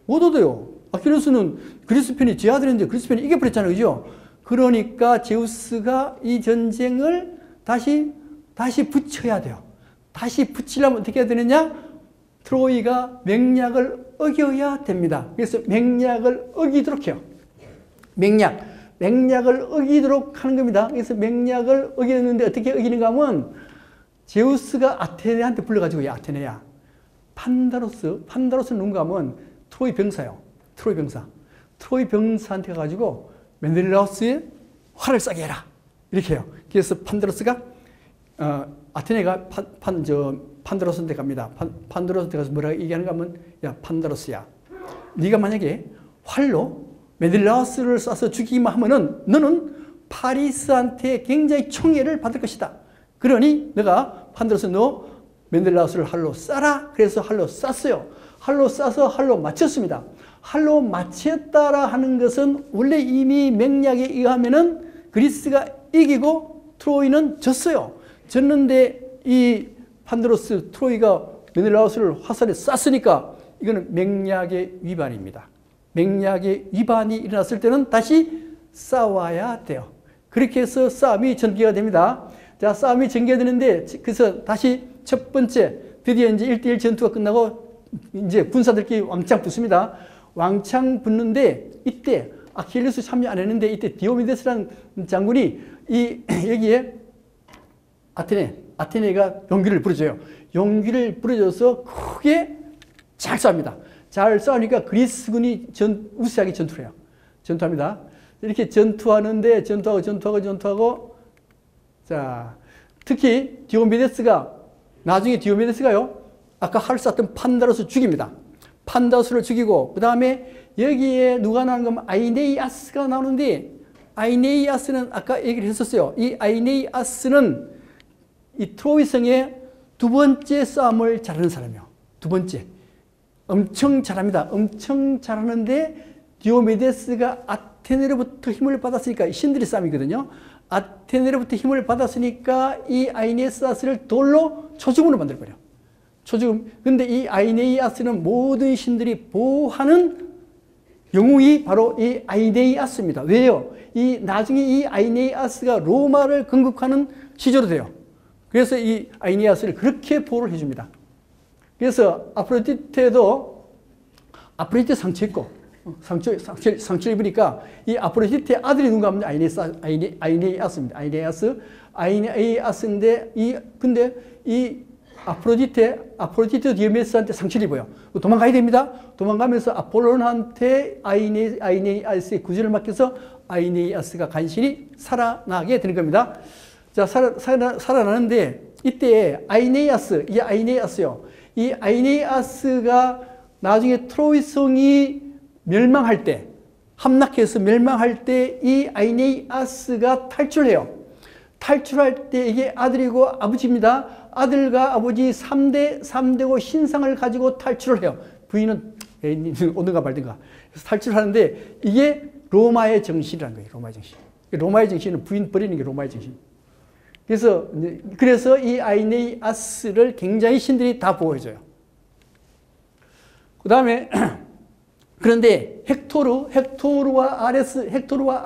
Speaker 1: 못 얻어요. 아킬레우스는 그리스 편이 제 아들인데 그리스 편이 이겨버렸잖아요. 그죠? 그러니까 제우스가 이 전쟁을 다시 붙여야 돼요. 다시 붙이려면 어떻게 해야 되느냐? 트로이가 맹약을 어겨야 됩니다. 그래서 맹약을 어기도록 해요. 맹약을 어기도록 하는 겁니다. 그래서 맹약을 어기는데 어떻게 어기는가 하면 제우스가 아테네한테 불러가지고, 야, 아테네야, 판다로스는 누군가 하면 트로이 병사예요. 트로이 병사한테 가가지고 메넬라우스의 활을 쏴게 해라. 이렇게 해요. 그래서 판다로스가, 아테네가 판다로스한테 갑니다. 판다로스한테 가서 뭐라고 얘기하는가 하면, 야, 판다로스야, 네가 만약에 활로 메넬라우스를 쏴서 죽이기만 하면은 너는 파리스한테 굉장히 총애를 받을 것이다. 그러니 내가 판다로스 너 메넬라우스를 활로 쏴라. 그래서 활로 쐈어요. 활로 쏴서 활로 맞췄습니다. 활로 맞췄다라 하는 것은 원래 이미 맹약에 의하면은 그리스가 이기고 트로이는 졌어요. 졌는데 이 판다로스 트로이가 메넬라우스를 화살에 쐈으니까 이거는 맹약의 위반입니다. 맹약의 위반이 일어났을 때는 다시 싸워야 돼요. 그렇게 해서 싸움이 전개가 됩니다. 자, 싸움이 전개되는데 그래서 다시 첫 번째 드디어 이제 1대1 전투가 끝나고 이제 군사들끼리 왕창 붙습니다. 왕창 붙는데 이때 아킬레우스 참여 안 했는데 이때 디오메데스라는 장군이 여기에 아테네가 용기를 부려줘요. 용기를 부려줘서 크게 잘 싸웁니다. 잘 싸우니까 그리스군이 우세하게 전투를 해요. 전투합니다. 이렇게 전투하는데 전투하고 자, 특히 나중에 디오메데스가요, 아까 하를 쐈던 판다로스 죽입니다. 판다로스를 죽이고, 그 다음에 여기에 누가 나오는 거면 아이네이아스가 나오는데, 아이네이아스는 아까 얘기를 했었어요. 이 아이네이아스는 이 트로이성의 두 번째 싸움을 잘하는 사람이에요. 두 번째. 엄청 잘합니다. 엄청 잘하는데 디오메데스가 아테네로부터 힘을 받았으니까, 신들의 싸움이거든요. 아테네로부터 힘을 받았으니까 이 아이네이아스를 돌로 초죽음으로 만들어버려. 초죽음. 근데 이 아이네이아스는 모든 신들이 보호하는 영웅이 바로 이 아이네이아스입니다. 왜요? 나중에 이 아이네이아스가 로마를 건국하는 시조로 돼요. 그래서 이 아이네이아스를 그렇게 보호를 해줍니다. 그래서 아프로디테 상처 입고, 상처 입으니까 이 아프로디테 아들이 누군가 하면 아이네이아스입니다. 아이네이아스인데, 근데 이 아프로디테 디오메데스한테 상처를 입어요. 도망가야 됩니다. 도망가면서 아폴론한테 아이네이아스의 구제를 맡겨서 아이네이아스가 간신히 살아나게 되는 겁니다. 자, 살아나는데 이때 아이네이아스요. 이 아이네이아스가 나중에 트로이성이 멸망할 때, 함락해서 멸망할 때 이 아이네이아스가 탈출해요. 탈출할 때 이게 아들이고 아버지입니다. 아들과 아버지 3대고 신상을 가지고 탈출을 해요. 부인은 오든가 말든가. 그래서 탈출하는데 이게 로마의 정신이라는 거예요. 로마의 정신. 로마의 정신은 부인 버리는 게 로마의 정신. 그래서 이 아이네이아스를 굉장히 신들이 다 보호해줘요. 그 다음에 그런데 헥토르와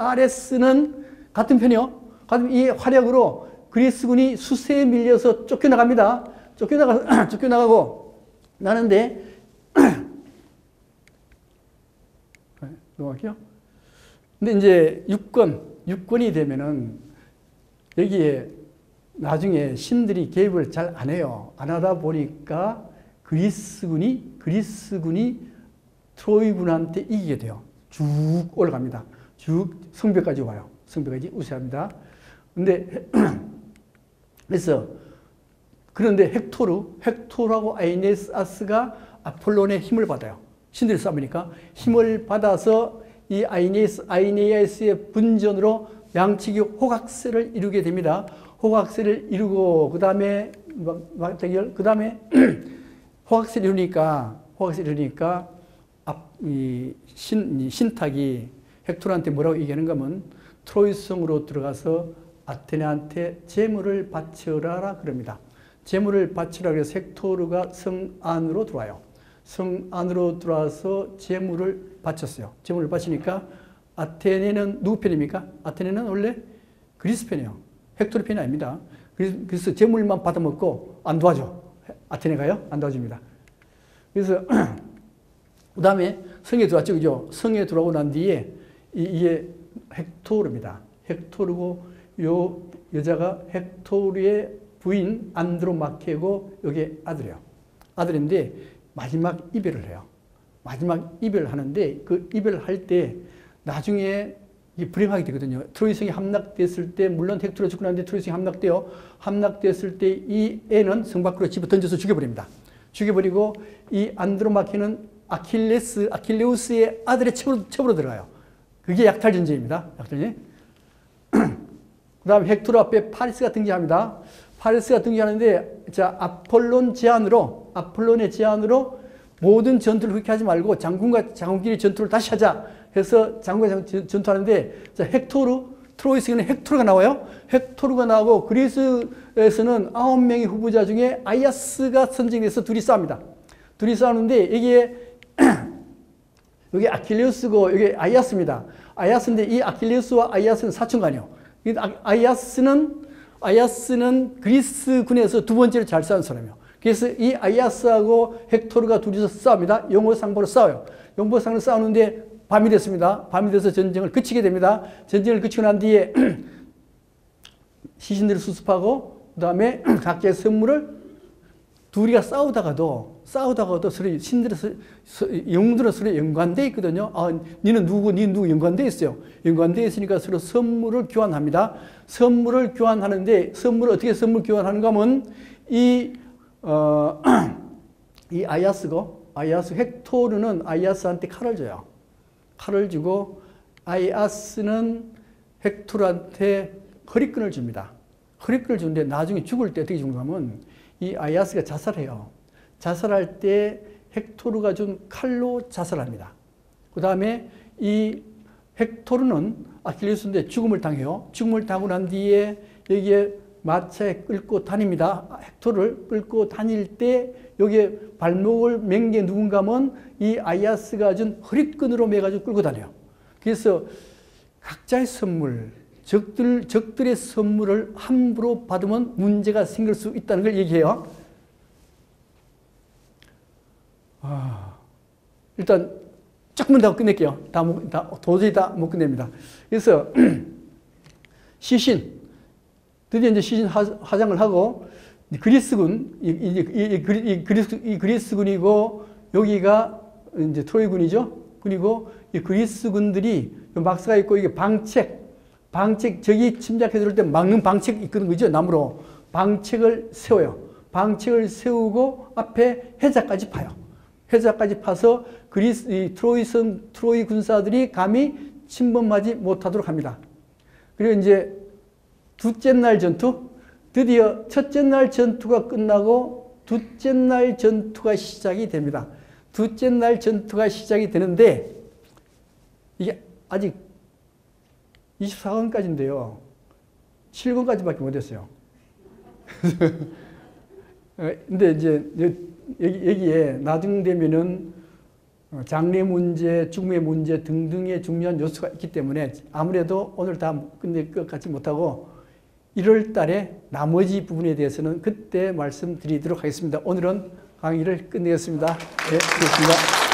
Speaker 1: 아레스는 같은 편이요. 이 활약으로 그리스군이 수세에 밀려서 쫓겨나갑니다. 쫓겨나가고 나는데 넘어갈게요. 근데 이제 육권이 되면은 여기에 나중에 신들이 개입을 잘 안 해요. 안 하다 보니까 그리스군이 트로이군한테 이기게 돼요. 쭉 올라갑니다. 쭉 성벽까지 와요. 성벽까지 우세합니다. 그런데 헥토르하고 아이네이아스가 아폴론의 힘을 받아요. 신들이 싸우니까 힘을 받아서 이 아이네이아스의 분전으로 양측이 호각세를 이루게 됩니다. 호각세를 이루고 그 다음에 호각세를 이루니까 이 신탁이 헥토르한테 뭐라고 얘기하는가 하면 트로이성으로 들어가서 아테네한테 재물을 바쳐라 그럽니다. 재물을 바치라 그래서 헥토르가 성 안으로 들어와요. 성 안으로 들어와서 재물을 바쳤어요. 재물을 바치니까 아테네는 누구 편입니까? 아테네는 원래 그리스 편이에요. 헥토르 편이 아닙니다. 그래서 재물만 받아먹고 안 도와줘. 아테네가요? 안 도와줍니다. 그래서 그 다음에 성에 들어왔죠. 그죠? 성에 들어오고 난 뒤에 이게 헥토르입니다. 헥토르고 요 여자가 헥토르의 부인 안드로마케고 여기 아들이에요. 아들인데 마지막 이별을 해요. 마지막 이별을 하는데 그 이별을 할 때 나중에 불행하게 되거든요. 트로이성이 함락됐을 때 물론 헥토르가 죽고 났는데 트로이성이 함락돼요. 함락됐을 때 이 애는 성 밖으로 집어 던져서 죽여버립니다. 죽여버리고 이 안드로마케는 아킬레우스의 아들의 첩으로 들어가요. 그게 약탈전쟁입니다. 약탈전쟁. 그 다음에 헥토르 앞에 파리스가 등장합니다. 파리스가 등장하는데, 자, 아폴론의 제안으로 모든 전투를 그렇게 하지 말고 장군과 장군끼리 전투를 다시 하자 해서 장군과 전투하는데, 자, 트로이스에는 헥토르가 나와요. 헥토르가 나오고 그리스에서는 9명의 후보자 중에 아이아스가 선정돼서 둘이 싸웁니다. 둘이 싸우는데 여기 아킬레우스고 여기 아이아스입니다. 아이아스인데 이 아킬레우스와 아이아스는 사촌간이에요. 아이아스는 그리스 군에서 두 번째로 잘 싸운 사람이에요. 그래서 이 아이아스하고 헥토르가 둘이서 싸웁니다. 용호상보로 싸워요. 용호상으로 싸우는데 밤이 됐습니다. 밤이 돼서 전쟁을 그치게 됩니다. 전쟁을 그치고 난 뒤에 시신들을 수습하고 그 다음에 각자의 선물을 둘이가 싸우다가도 서로 신들은 영웅들은 서로 연관되어 있거든요. 아, 니는 누구 연관되어 있어요. 연관되어 있으니까 서로 선물을 교환합니다. 선물을 교환하는데 선물을 어떻게 선물 교환하는가 하면 이 아이아스 헥토르는 아이아스한테 칼을 줘요. 칼을 주고 아이아스는 헥토르한테 허리끈을 줍니다. 허리끈을 주는데 나중에 죽을 때 어떻게 죽는가 하면 이 아이아스가 자살해요. 자살할 때 헥토르가 준 칼로 자살합니다. 그 다음에 이 헥토르는 아킬레스인데 죽음을 당해요. 죽음을 당하고 난 뒤에 여기에 마차에 끌고 다닙니다. 헥토르를 끌고 다닐 때 여기에 발목을 맨 게 누군가 하면 이 아이아스가 준 허리끈으로 매가지고 끌고 다녀요. 그래서 각자의 선물, 적들의 선물을 함부로 받으면 문제가 생길 수 있다는 걸 얘기해요. 일단 조금만 더 끝낼게요. 도저히 다 못 끝냅니다. 그래서 시신, 드디어 이제 시신 화장을 하고 그리스군, 그리스군이고 여기가 이제 트로이군이죠. 그리고 이 그리스군들이 막사가 있고 이게 방책 적이 침략해 들어올 때 막는 방책이 있거든, 그죠? 나무로. 방책을 세워요. 방책을 세우고 앞에 해자까지 파요. 해자까지 파서 트로이 군사들이 감히 침범하지 못하도록 합니다. 그리고 이제 둘째 날 전투, 드디어 첫째 날 전투가 끝나고 둘째 날 전투가 시작이 됩니다. 둘째 날 전투가 시작이 되는데 이게 아직 24권까지인데요. 7권까지밖에 못했어요. 근데 이제 여기에 나중 되면은 장래 문제, 죽음의 문제 등등의 중요한 요소가 있기 때문에 아무래도 오늘 다 끝낼 것 같지 못하고 1월 달에 나머지 부분에 대해서는 그때 말씀드리도록 하겠습니다. 오늘은 강의를 끝내겠습니다. 네, 고맙습니다.